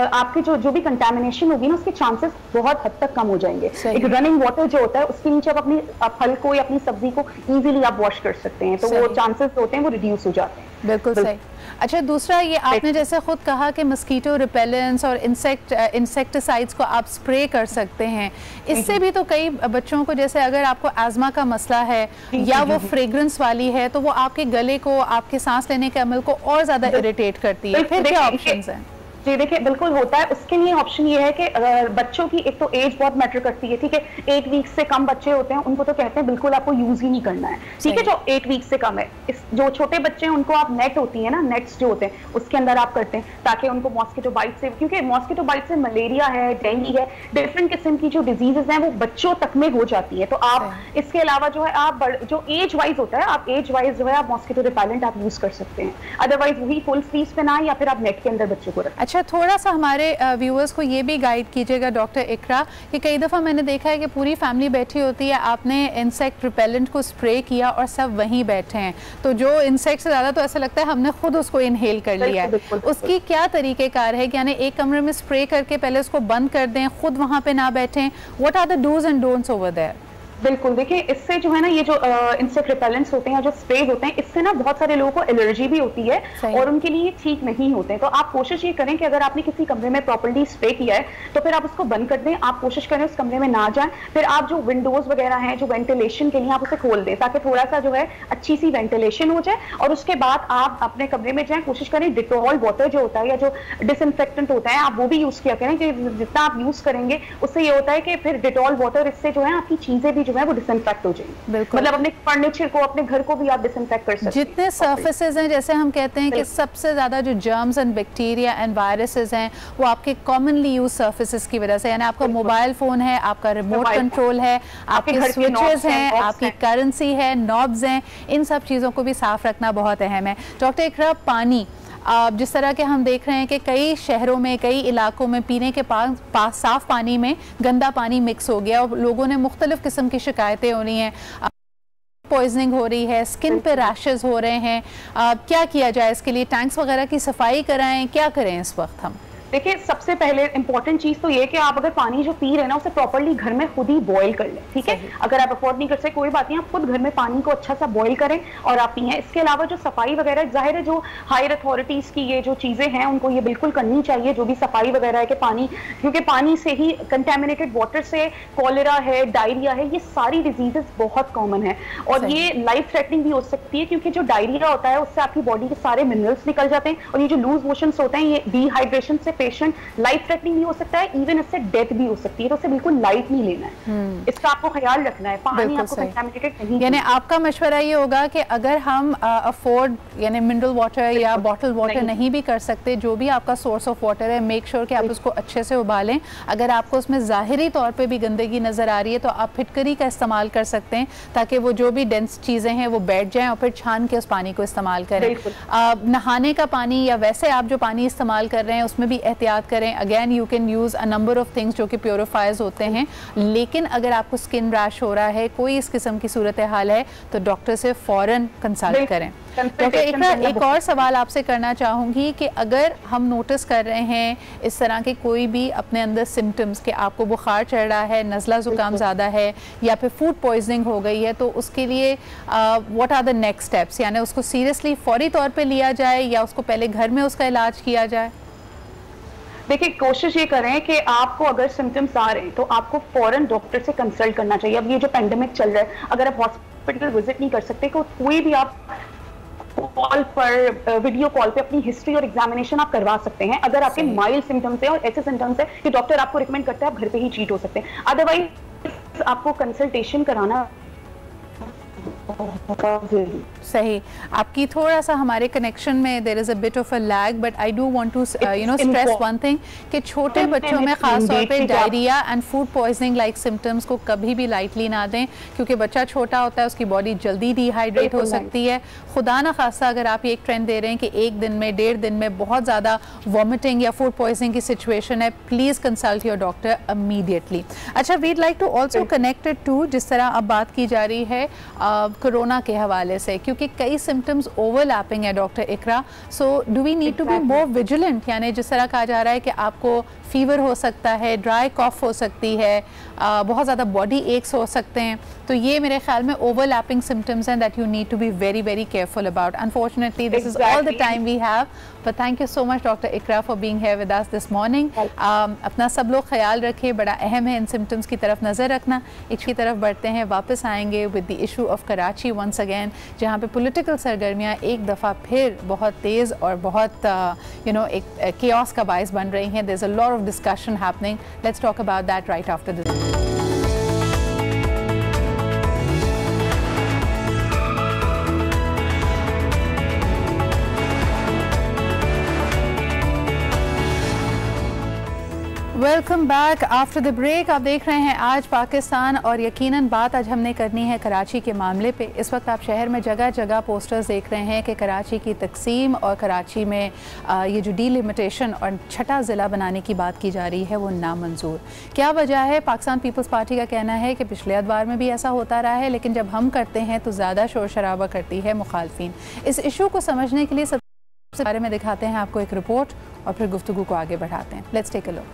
[SPEAKER 5] आपके जो भी कंटामिनेशन होगी ना उसके चांसेस बहुत हद तक कम हो जाएंगे। एक रनिंग वाटर जो होता है उसके नीचे आप अपनी फल को या अपनी सब्जी को इजीली आप वॉश कर सकते हैं, तो वो चांसेस होते हैं वो रिड्यूस हो जाते हैं।
[SPEAKER 1] बिल्कुल सही। अच्छा, दूसरा ये आपने जैसे खुद कहा कि मस्कीटो रिपेलेंट्स और इंसेक्टिसाइड्स को आप स्प्रे कर सकते हैं, इससे भी तो कई बच्चों को, जैसे अगर आपको एज़मा का मसला है या वो फ्रेग्रेंस वाली है तो वो आपके गले को, आपके सांस लेने के अमल को और ज़्यादा इरिटेट करती है, फिर क्या ऑप्शंस हैं?
[SPEAKER 5] जी देखिए बिल्कुल होता है। उसके लिए ऑप्शन ये है कि बच्चों की एक तो एज बहुत मैटर करती है, ठीक है। 8 वीक से कम बच्चे होते हैं उनको तो कहते हैं बिल्कुल आपको यूज ही नहीं करना है, ठीक है। जो 8 वीक से कम है, जो छोटे बच्चे हैं उनको आप नेट होती है ना, नेट्स जो होते हैं उसके अंदर आप करते हैं ताकि उनको मॉस्किटो बाइट से, क्योंकि मॉस्किटो बाइट से मलेरिया है, डेंगू है, डिफरेंट किस्म की जो डिजीजेस हैं वो बच्चों तक में हो जाती है। तो आप इसके अलावा जो है आप जो एज वाइज होता है, आप एज वाइज जो है आप मॉस्किटो रिपेलेंट आप यूज कर सकते हैं। अदरवाइज वही फुल स्लीव्स पहना या फिर आप नेट के अंदर बच्चों को रखें।
[SPEAKER 1] अच्छा, थोड़ा सा हमारे व्यूअर्स को ये भी गाइड कीजिएगा डॉक्टर इकरा कि कई दफ़ा मैंने देखा है कि पूरी फैमिली बैठी होती है, आपने इंसेक्ट रिपेलेंट को स्प्रे किया और सब वहीं बैठे हैं, तो जो इंसेक्ट से ज़्यादा तो ऐसा लगता है हमने खुद उसको इनहेल कर लिया है। उसकी क्या तरीक़ेकार है कि यानी एक कमरे में स्प्रे करके पहले उसको बंद कर दें, खुद वहाँ पे ना बैठें? What are the dos and don'ts over there?
[SPEAKER 5] बिल्कुल, देखिए इससे जो है ना, ये जो इंसेक्ट रिपेलेंट्स होते हैं, जो स्प्रेज होते हैं, इससे ना बहुत सारे लोगों को एलर्जी भी होती है और उनके लिए ठीक नहीं होते हैं। तो आप कोशिश ये करें कि अगर आपने किसी कमरे में प्रॉपर्ली स्प्रे किया है तो फिर आप उसको बंद कर दें। आप कोशिश करें उस कमरे में ना जाएं। फिर आप जो विंडोज वगैरह हैं जो वेंटिलेशन के लिए, आप उसे खोल दें ताकि थोड़ा सा जो है अच्छी सी वेंटिलेशन हो जाए। और उसके बाद आप अपने कमरे में जाएं, कोशिश करें डिटॉल वाटर जो होता है या जो डिसइंफेक्टेंट होता है आप वो भी यूज किया करें, कि जितना आप यूज करेंगे उससे ये होता है कि फिर डिटॉल वाटर, इससे जो है आपकी चीजें भी जो है वो डिसइंफेक्ट हो जाएंगी। मतलब अपने फर्नीचर को, अपने घर को भी आप डिसइंफेक्ट कर सकते हैं।
[SPEAKER 1] जितने सर्फेसेस हैं, जैसे हम कहते हैं कि सबसे ज्यादा जो germs and bacteria and viruses हैं वो आपके कॉमनली यूज सर्फेसेस की वजह से, यानी आपका मोबाइल फोन है, आपका रिमोट कंट्रोल है, आपके स्विचेस हैं, आपकी करेंसी है, नॉब्स हैं, इन सब चीज़ों को भी साफ रखना बहुत अहम है। डॉक्टर इकरा, पानी जिस तरह के हम देख रहे हैं कि कई शहरों में, कई इलाकों में पीने के पास साफ़ पानी में गंदा पानी मिक्स हो गया और लोगों ने मुख्तलिफ किस्म की शिकायतें हो रही हैं, पॉइजनिंग हो रही है, स्किन पे रैशेस हो रहे हैं। क्या किया जाए इसके लिए? टैंक्स वगैरह की सफाई कराएं, क्या करें इस वक्त हम?
[SPEAKER 5] देखिए सबसे पहले इंपॉर्टेंट चीज तो ये कि आप अगर पानी जो पी रहे हैं ना उसे प्रॉपर्ली घर में खुद ही बॉईल कर लें, ठीक है। अगर आप अफोर्ड नहीं कर सकते कोई बात नहीं, आप खुद घर में पानी को अच्छा सा बॉईल करें और आप पिएं। इसके अलावा जो सफाई वगैरह, जाहिर है जो हायर अथॉरिटीज की ये जो चीजें हैं उनको ये बिल्कुल करनी चाहिए, जो भी सफाई वगैरह है कि पानी, क्योंकि पानी से ही कंटेमिनेटेड वाटर से कॉलेरा है, डायरिया है, ये सारी डिजीजेस बहुत कॉमन है और ये लाइफ थ्रेटनिंग भी हो सकती है, क्योंकि जो डायरिया होता है उससे आपकी बॉडी के सारे मिनरल्स निकल जाते हैं और ये जो लूज मोशंस होते हैं, ये डिहाइड्रेशन से पेशेंट लाइफ थ्रेटनिंग भी हो सकता है, इवन इससे डेथ भी हो सकती है। तो उसे बिल्कुल लाइट नहीं लेना है, इसका आपको ख्याल रखना है। पानी आपको कंटामिनेटेड नहीं,
[SPEAKER 1] यानी आपका मशवरा ये होगा कि अगर हम अफोर्ड यानी मिनरल वाटर या बॉटल वाटर नहीं भी कर सकते, जो भी आपका सोर्स ऑफ वाटर है, मेक श्योर कि आप उसको अच्छे से उबालें। अगर आपको उसमें ज़ाहिरी तौर पे भी गंदगी नज़र आ रही है तो आप फिटकरी का इस्तेमाल कर सकते हैं ताकि वो जो भी डेंस चीज़ें हैं वो बैठ जाएँ और फिर छान के उस पानी को इस्तेमाल करें। नहाने का पानी या वैसे आप जो पानी इस्तेमाल कर रहे हैं उसमें भी एहतियात करें। Again you can use a number of things जो कि प्योरीफायर्स होते हैं, लेकिन अगर आपको स्किन रैश हो रहा है, कोई इस किस्म की सूरत हाल है तो डॉक्टर से फ़ौरन कंसल्ट करें। डॉक्टर इकरा, एक और सवाल आपसे करना चाहूँगी कि अगर हम नोटिस कर रहे हैं इस तरह के कोई भी अपने अंदर सिम्टम्स कि आपको बुखार चढ़ रहा है, नज़ला ज़ुकाम ज़्यादा है या फिर फूड पॉइजनिंग हो गई है, तो उसके लिए what are the next steps? यानी उसको सीरियसली फौरी तौर पे लिया जाए या उसको पहले घर में उसका इलाज किया जाए?
[SPEAKER 5] देखिए कोशिश ये करें कि आपको अगर सिम्टम्स आ रहे हैं तो आपको फौरन डॉक्टर से कंसल्ट करना चाहिए। अब ये जो पेंडेमिक चल रहा है, अगर आप हॉस्पिटल विजिट नहीं कर सकते तो कोई भी आप कॉल पर, वीडियो कॉल पे अपनी हिस्ट्री और एग्जामिनेशन आप करवा सकते हैं। अगर आपके माइल्ड सिम्टम्स है और ऐसे सिम्टम्स है कि डॉक्टर आपको रिकमेंड करता है आप घर पे ही ट्रीट हो सकते हैं, अदरवाइज आपको कंसल्टेशन कराना
[SPEAKER 1] सही। आपकी थोड़ा सा हमारे कनेक्शन में there is a bit of a lag, but I do want to stress one thing कि छोटे बच्चों में खास तौर पे diarrhoea and food poisoning like symptoms को कभी भी लाइटली ना दें, क्योंकि बच्चा छोटा होता है, उसकी बॉडी जल्दी डिहाइड्रेट हो सकती है। खुदा ना खासा अगर आप ये एक ट्रेंड दे रहे हैं कि एक दिन में, 1.5 दिन में बहुत ज़्यादा वॉमिटिंग या फूड पॉइजनिंग की सिचुएशन है, please consult your doctor immediately. अच्छा, we'd like to also connected to जिस तरह अब बात की जा रही है कोरोना के हवाले से, क्योंकि कई सिम्टम्स ओवरलैपिंग है doctor Iqra, so do we need to be more vigilant? यानी जिस तरह कहा जा रहा है कि आपको फीवर हो सकता है, ड्राई कॉफ हो सकती है, बहुत ज़्यादा बॉडी एक्स हो सकते हैं, तो ये मेरे ख्याल में ओवरलैपिंग सिम्टम्स हैं that you need to be very very careful about. Unfortunately this is all the time we have, but thank you so much doctor Iqra for being here with us this morning. अपना सब लोग ख्याल रखें, बड़ा अहम है इन symptoms की तरफ नज़र रखना। इसकी तरफ बढ़ते हैं, वापस आएंगे with the issue of Karachi once again, जहाँ पे पॉलिटिकल सरगर्मियाँ एक दफ़ा फिर बहुत तेज़ और बहुत एक केओस का बायस बन रही हैं. There is a lot of discussion happening. Let's talk about that right after this. Welcome back after the break. आप देख रहे हैं आज पाकिस्तान और यकीनन बात आज हमने करनी है कराची के मामले पे. इस वक्त आप शहर में जगह जगह पोस्टर्स देख रहे हैं कि कराची की तकसीम और कराची में ये जो डीलिमिटेशन और छठा ज़िला बनाने की बात की जा रही है वो नामंजूर. क्या वजह है? पाकिस्तान पीपल्स पार्टी का कहना है कि पिछले अदवार में भी ऐसा होता रहा है, लेकिन जब हम करते हैं तो ज़्यादा शोर शराबा करती है मुखालफिन. इस इशू को समझने के लिए सबसे बारे में दिखाते हैं आपको एक रिपोर्ट और फिर गुफ्तगू को आगे बढ़ाते हैं. Let's take a look.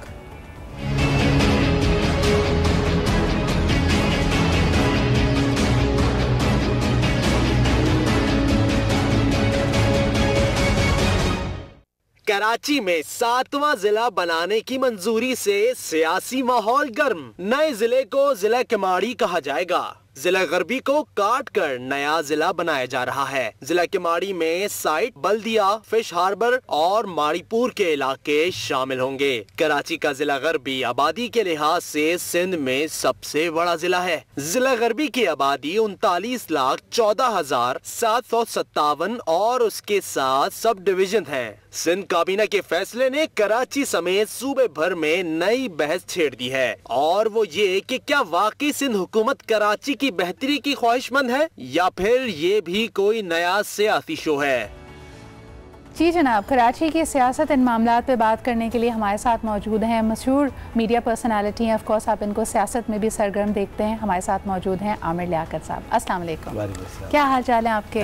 [SPEAKER 6] Karachi में 7वां जिला बनाने की मंजूरी से सियासी माहौल गर्म. नए जिले को जिला किमाड़ी कहा जाएगा. जिला गरबी को काट कर नया जिला बनाया जा रहा है. जिला किमाड़ी में साइट, बल्दिया, फिश हार्बर और माड़ीपुर के इलाके शामिल होंगे. कराची का जिला गरबी आबादी के लिहाज से सिंध में सबसे बड़ा जिला है. जिला गरबी की आबादी 39,14,757 और उसके साथ सब डिवीजन है. सिंध काबीना के फैसले ने कराची समेत सूबे भर में नई बहस छेड़ दी है और वो ये कि क्या वाकई सिंध हुकूमत कराची की बेहतरी की ख्वाहिशमंद है या फिर ये भी कोई नया सियासी शो है.
[SPEAKER 1] जी जनाब, कराची की सियासत इन मामलात पे बात करने के लिए हमारे साथ मौजूद हैं मशहूर मीडिया पर्सनालिटी हैं. ऑफ कोर्स आप इनको सियासत में भी सरगर्म देखते हैं. हमारे साथ मौजूद हैं आमिर लियाकत साहब. अस्सलाम वालेकुम. क्या हाल चाल है आपके?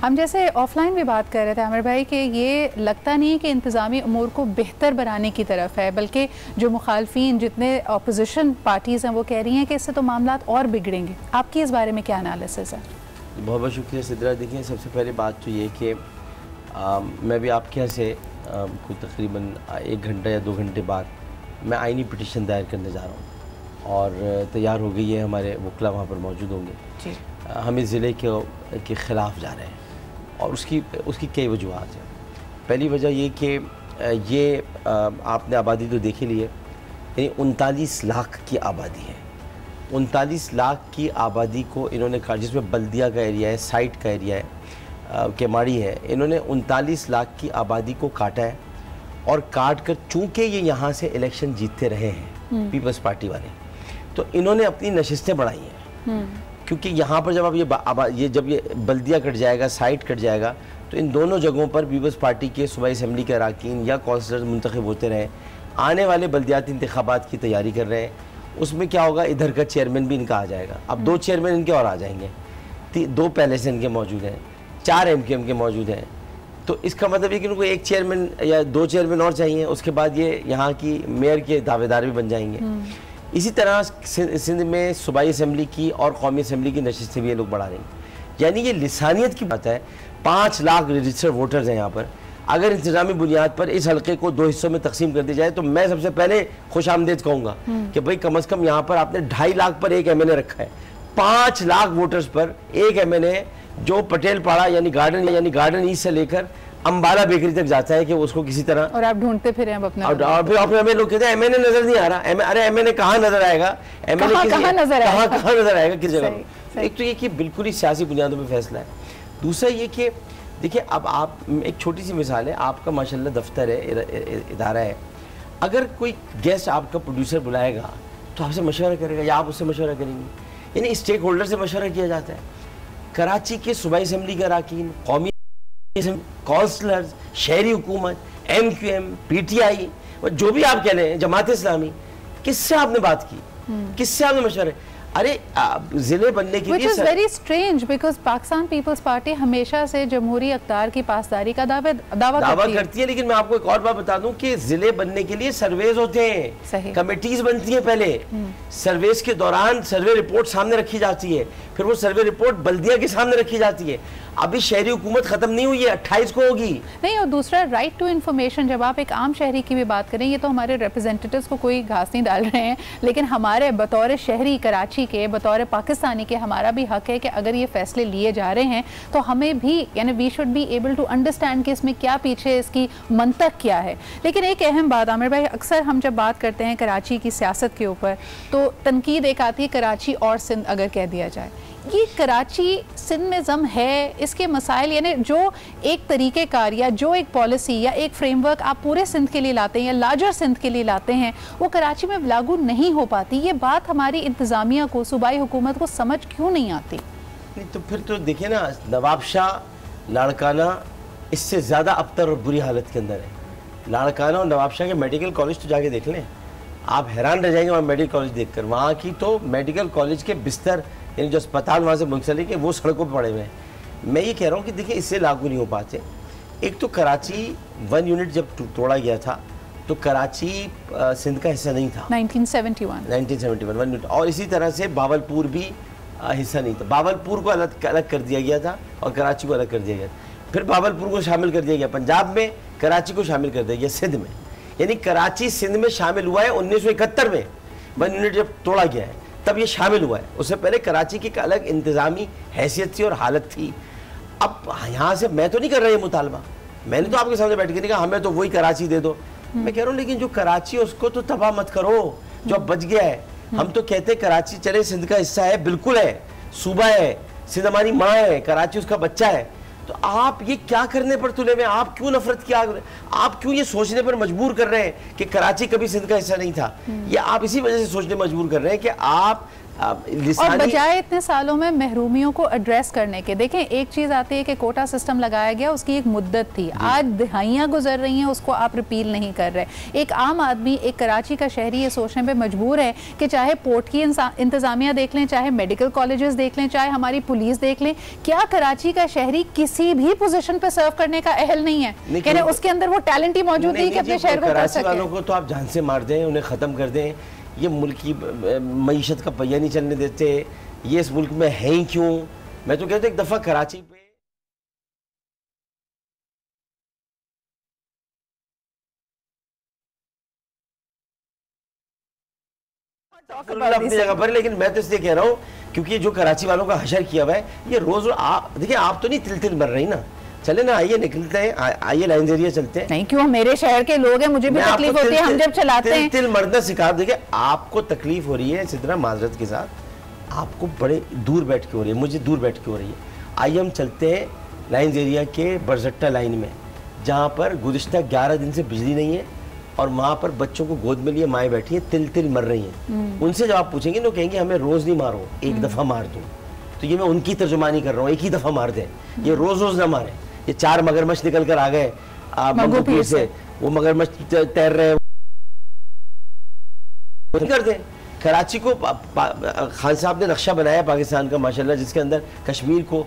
[SPEAKER 1] हम जैसे ऑफलाइन भी बात कर रहे थे आमिर भाई कि ये लगता नहीं है कि इंतज़ामी उमूर को बेहतर बनाने की तरफ है, बल्कि जो मुखालफिन जितने अपोजिशन पार्टीज़ हैं वो कह रही हैं कि इससे तो मामलात और बिगड़ेंगे. आपकी इस बारे में क्या एनालिसिस है?
[SPEAKER 7] बहुत बहुत शुक्रिया सिद्रा. देखिए, सबसे पहले बात तो ये कि मैं भी आपके यहाँ से कोई तकरीबन 1 घंटा या 2 घंटे बाद मैं आईनी पिटीशन दायर करने जा रहा हूँ और तैयार हो गई है. हमारे वकला वहाँ पर मौजूद होंगे. हम इस ज़िले के ख़िलाफ़ जा रहे हैं और उसकी कई वजूहत हैं. पहली वजह ये कि ये आपने आबादी तो देख ही ली है, यानी 39 लाख की आबादी है. 39 लाख की आबादी को इन्होंने कहा, जिसमें बल्दिया का एरिया है, साइट का एरिया है, केमाड़ी है. इन्होंने 39 लाख की आबादी को काटा है और काट कर, चूँकि ये यहाँ से इलेक्शन जीतते रहे हैं पीपल्स पार्टी वाले, तो इन्होंने अपनी नशिस्तें बढ़ाई हैं. क्योंकि यहाँ पर जब अब जब ये बल्दिया कट जाएगा, साइट कट जाएगा, तो इन दोनों जगहों पर पीपल्स पार्टी के सूबाई असम्बली के अरकान या कौंसलर मुंतखब होते रहे. आने वाले बल्दियाती इंतखाबात की तैयारी कर रहे हैं. उसमें क्या होगा, इधर का चेयरमैन भी इनका आ जाएगा. अब 2 चेयरमैन इनके और आ जाएंगे. 2 पहले से इनके मौजूद हैं, 4 MKM के मौजूद हैं. तो इसका मतलब है कि उनको 1 चेयरमैन या 2 चेयरमैन और चाहिए. उसके बाद ये यहाँ की मेयर के दावेदार भी बन जाएंगे. इसी तरह सिंध में सूबाई असम्बली की और कौमी असम्बली की नशिस्तें भी ये लोग बढ़ा रहे हैं. यानी ये लिसानियत की बात है. 5 लाख रजिस्टर्ड वोटर्स हैं यहाँ पर. अगर इंतजामी बुनियाद पर इस हल्के को 2 हिस्सों में तकसीम कर दी जाए तो मैं सबसे पहले खुश आमदेद कहूँगा कि भाई कम अज़ कम यहाँ पर आपने 2.5 लाख पर एक MNA रखा है. 5 लाख वोटर्स पर एक MNA जो पटेल पाड़ा यानी गार्डन ईस्ट से लेकर अंबाला बेकरी तक जाता है कि उसको किसी तरह, और आप ढूंढते फिर हैं अपना, और फिर अपने हमें लोग कहते हैं MNA नजर नहीं आ रहा. अरे MNA कहाँ नजर आएगा? MNA कहाँ नजर आएगा किस जगह? एक तो ये कि बिल्कुल ही सियासी बुनियादों पर फैसला है. दूसरा ये कि देखिए, अब आप, एक छोटी सी मिसाल है, आपका माशाल्लाह दफ्तर है, इदारा है. अगर कोई गेस्ट आपका प्रोड्यूसर बुलाएगा तो आपसे मशवरा करेगा या आप उससे मशवरा करेंगे. यानी स्टेक होल्डर से मशवरा किया जाता है. कराची के सूबाई असम्बली के अरकान, कौमी काउंसलर्स, शहरी हुकूमत, MQM, PTI, जो भी आप कह रहे हैं, जमात इस्लामी, किससे आपने बात की? किससे आपने मशवरा? अरे जिले बनने के लिए very strange, because Pakistan peoples party हमेशा से जमहूरी अख्तार की पासदारी का दावा करती है. लेकिन मैं आपको एक और बात बता दूं कि जिले बनने के लिए सर्वेज होते हैं, कमेटीज बनती हैं. पहले सर्वेज के दौरान सर्वे रिपोर्ट सामने रखी जाती है, फिर वो सर्वे रिपोर्ट बल्दिया के सामने रखी जाती है. अभी शहरी हुकूमत खत्म नहीं हुई है, 28 को होगी।
[SPEAKER 1] नहीं, और दूसरा राइट टू इन्फॉर्मेशन, जब आप एक आम शहरी की भी बात करें, ये तो हमारे रिप्रेजेंटेटिव्स को कोई घास नहीं डाल रहे हैं, लेकिन हमारे बतौर शहरी कराची के, बतौर पाकिस्तानी के, हमारा भी हक है कि अगर ये फैसले लिए जा रहे हैं तो हमें भी, यानी we should be able to understand कि इसमें क्या पीछे इसकी मंतक क्या है। लेकिन एक अहम बात आमिर भाई, अक्सर हम जब बात करते हैं कराची की सियासत के ऊपर तो तनकीद एक आती है कराची और सिंध अगर कह दिया जाए। ये कराची सिंध में जम है, इसके मसाइल, यानी जो एक तरीक़ेकार या जो एक पॉलिसी या एक फ्रेमवर्क आप पूरे सिंध के लिए लाते हैं या लार्जर सिंध के लिए लाते हैं, वो कराची में लागू नहीं हो पाती। ये बात हमारी इंतज़ामिया को, सूबाई हुकूमत को समझ क्यों नहीं आती?
[SPEAKER 7] नहीं तो फिर तो देखिए ना, नवाब शाह, लाड़काना इससे ज़्यादा अबतर और बुरी हालत के अंदर है। लाड़काना और नवाब शाह के मेडिकल कॉलेज तो जाके देख लें, आप हैरान रह जाएंगे वहाँ मेडिकल कॉलेज देखकर। वहाँ की तो मेडिकल कॉलेज के बिस्तर, यानी जो अस्पताल वहाँ से मुंसलिक है, वो सड़कों पर पड़े हुए हैं। मैं ये कह रहा हूँ कि देखिए इससे लागू नहीं हो पाते। एक तो कराची 1 यूनिट जब तोड़ा गया था तो कराची सिंध का हिस्सा नहीं था, 1971 1 यूनिट, और इसी तरह से बावलपुर भी हिस्सा नहीं था। बावलपुर को अलग कर दिया गया था और कराची को अलग कर दिया गया। फिर बावलपुर को शामिल कर दिया गया पंजाब में, कराची को शामिल कर दिया गया सिंध में। यानी कराची सिंध में शामिल हुआ है 1971 में, 1 यूनिट जब तोड़ा गया है तब ये शामिल हुआ है। उससे पहले कराची की एक अलग इंतज़ामी हैसियत थी और हालत थी। अब यहाँ से मैं तो नहीं कर रहा ये मुतालबा, मैंने तो आपके सामने बैठ के नहीं कहा हमें तो वही कराची दे दो। मैं कह रहा हूँ लेकिन जो कराची है उसको तो तबाह मत करो, जो अब बच गया है। हम तो कहते हैं कराची चले सिंध का हिस्सा है, बिल्कुल है, सूबा है, सिंध हमारी माँ है, कराची उसका बच्चा है। तो आप ये क्या करने पर तुले में, आप क्यों नफरत किया, आप क्यों ये सोचने पर मजबूर कर रहे हैं कि कराची कभी सिंध का हिस्सा नहीं था? ये आप इसी वजह से सोचने मजबूर कर रहे हैं कि आप
[SPEAKER 1] और बजाय इतने सालों में महरूमियों को एड्रेस करने के, देखें एक चीज़ आती है कि कोटा सिस्टम लगाया गया, उसकी एक मुद्दत थी, आज दिहाइयाँ गुजर रही हैं, उसको आप रिपील नहीं कर रहे। एक आम आदमी, एक कराची का शहरी ये सोचने पे मजबूर है कि चाहे पोर्ट की इंतज़ामिया देख लें, चाहे मेडिकल कॉलेजेस देख लें, चाहे हमारी पुलिस देख लें, क्या कराची का शहरी किसी भी पोजीशन पर सर्व करने का अहल नहीं है? यानी उसके अंदर वो टैलेंट ही मौजूद है कि अपने शहर को कर सके।
[SPEAKER 7] वालों को तो आप जान से मार दें, उन्हें ख़त्म कर दें, ये मुल्क की मईशत का पहिया नहीं चलने देते, ये इस मुल्क में है ही क्यों? मैं तो कहता हूँ एक दफ़ा कराची पे अपनी जगह पर, लेकिन मैं तो इसलिए कह रहा हूँ क्योंकि जो कराची वालों का हशर किया हुआ है, ये रोज देखिए आप तो नहीं तिल मर रही ना, चले ना, आइए निकलते हैं, आइए लाइन एरिया चलते हैं।
[SPEAKER 1] नहीं क्यों, मेरे शहर के लोग हैं, मुझे भी तकलीफ होती है, हम जब चलाते हैं।
[SPEAKER 7] तिल मरना सिखा, देखिए आपको तकलीफ हो रही है सिद्रा, माजरत के साथ, आपको बड़े दूर बैठ के हो रही है, मुझे दूर बैठ के हो रही है। आइए हम चलते हैं लाइन एरिया के बरजट्टा लाइन में, जहाँ पर गुज़िश्ता 11 दिन से बिजली नहीं है और वहाँ पर बच्चों को गोद में लिए माएँ बैठी हैं, तिल मर रही हैं। उनसे जब आप पूछेंगे तो कहेंगे हमें रोज़ नहीं मारो, एक दफ़ा मार दूँ। तो ये मैं उनकी तर्जुमानी कर रहा हूँ, एक ही दफ़ा मार दें, ये रोज़ ना मारें। ये 4 मगरमच्छ निकल कर आ गए मंगोपीर से, वो मगरमच्छ तैर रहे हैं, कर दें। कराची को खान साहब ने नक्शा बनाया पाकिस्तान का माशाल्लाह, जिसके अंदर कश्मीर को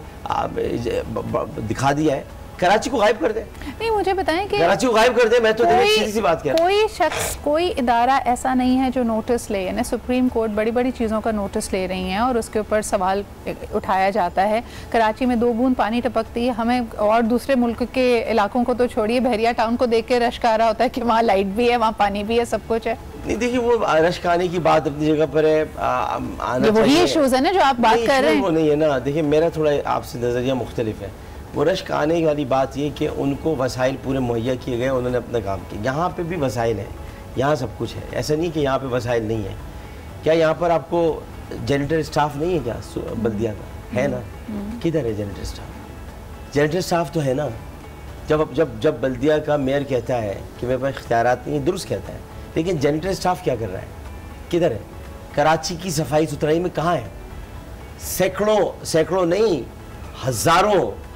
[SPEAKER 7] दिखा दिया है, कराची को गायब कर दे।
[SPEAKER 1] नहीं मुझे बताएं कि
[SPEAKER 7] कराची को गायब कर दे, मैं तो सीधी सी बात कह रहा हूं।
[SPEAKER 1] कोई शख्स, कोई इदारा ऐसा नहीं है जो नोटिस ले, यानी सुप्रीम कोर्ट बड़ी बड़ी चीज़ों का नोटिस ले रही हैं और उसके ऊपर सवाल उठाया जाता है। कराची में 2 बूंद पानी टपकती है, हमें और दूसरे मुल्क के इलाकों को तो छोड़िए, बहरिया टाउन को देख के रश्क आ रहा होता है कि वहाँ लाइट भी है, वहाँ पानी भी है, सब कुछ है।
[SPEAKER 7] नहीं देखिए वो रश्क आने की बात अपनी जगह पर है, आना
[SPEAKER 1] वही इश्यूज है ना जो आप बात कर रहे हैं,
[SPEAKER 7] वो नहीं है ना। देखिए मेरा थोड़ा आपसे नज़रिया मुख्तलिफ है। वो रश्क आने वाली बात ये कि उनको वसाइल पूरे मुहैया किए गए, उन्होंने अपना काम किया। यहाँ पे भी वसाइल है, यहाँ सब कुछ है, ऐसा नहीं कि यहाँ पे वसाइल नहीं है। क्या यहाँ पर आपको जेनेटर स्टाफ नहीं है क्या बल्दिया का? है ना, किधर है जेनेटर स्टाफ? जेनेटर स्टाफ तो है ना। जब बल्दिया का मेयर कहता है कि मेरे पास इख्तियारात नहीं, दुरुस्त कहता है, लेकिन जेनेटर स्टाफ क्या कर रहा है, किधर है? कराची की सफाई सुथराई में कहाँ है? सैकड़ों नहीं,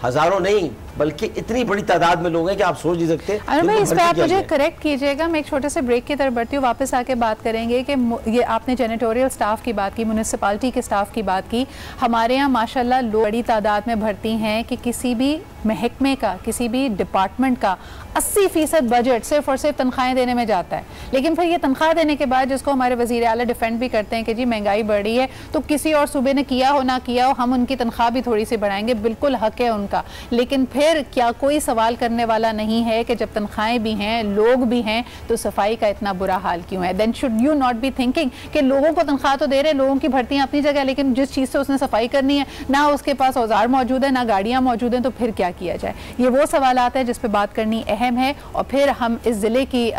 [SPEAKER 7] हजारों नहीं, बल्कि इतनी बड़ी तादाद में लोग हैं कि आप सोच नहीं सकते।
[SPEAKER 1] अरे भाई इस पे आप मुझे करेक्ट कीजिएगा, मैं एक छोटे से ब्रेक की तरफ बढ़ती हूँ, वापस आके बात करेंगे कि ये आपने जेनेटोरियल स्टाफ की बात की, म्यूनिसिपालिटी के स्टाफ की बात की। हमारे यहाँ माशाल्लाह लोग बड़ी तादाद में भर्ती हैं कि किसी भी महकमे का, किसी भी डिपार्टमेंट का 80% बजट सिर्फ और सिर्फ तनख्वाहें देने में जाता है। लेकिन फिर ये तनख्वाह देने के बाद, जिसको हमारे वज़ीर आला डिफेंड भी करते हैं कि जी महंगाई बढ़ी है तो किसी और सूबे ने किया हो ना किया हो, हम उनकी तनख्वाह भी थोड़ी सी बढ़ाएंगे, बिल्कुल हक है उनका। का, लेकिन फिर क्या कोई सवाल करने वाला नहीं है कि जब तनख्वाहें भी हैं, लोग भी हैं, तो सफाई का इतना बुरा हाल क्यों है? Then should you not be thinking कि लोगों को तनख्वाह तो दे रहे, लोगों की भर्तियां अपनी जगह, लेकिन जिस चीज़ से उसने सफाई करनी है ना उसके पास औजार मौजूद है ना गाड़ियाँ मौजूद हैं, तो फिर क्या किया जाए? ये वो सवाल आता है जिस पर बात करनी अहम है। और फिर हम इस ज़िले की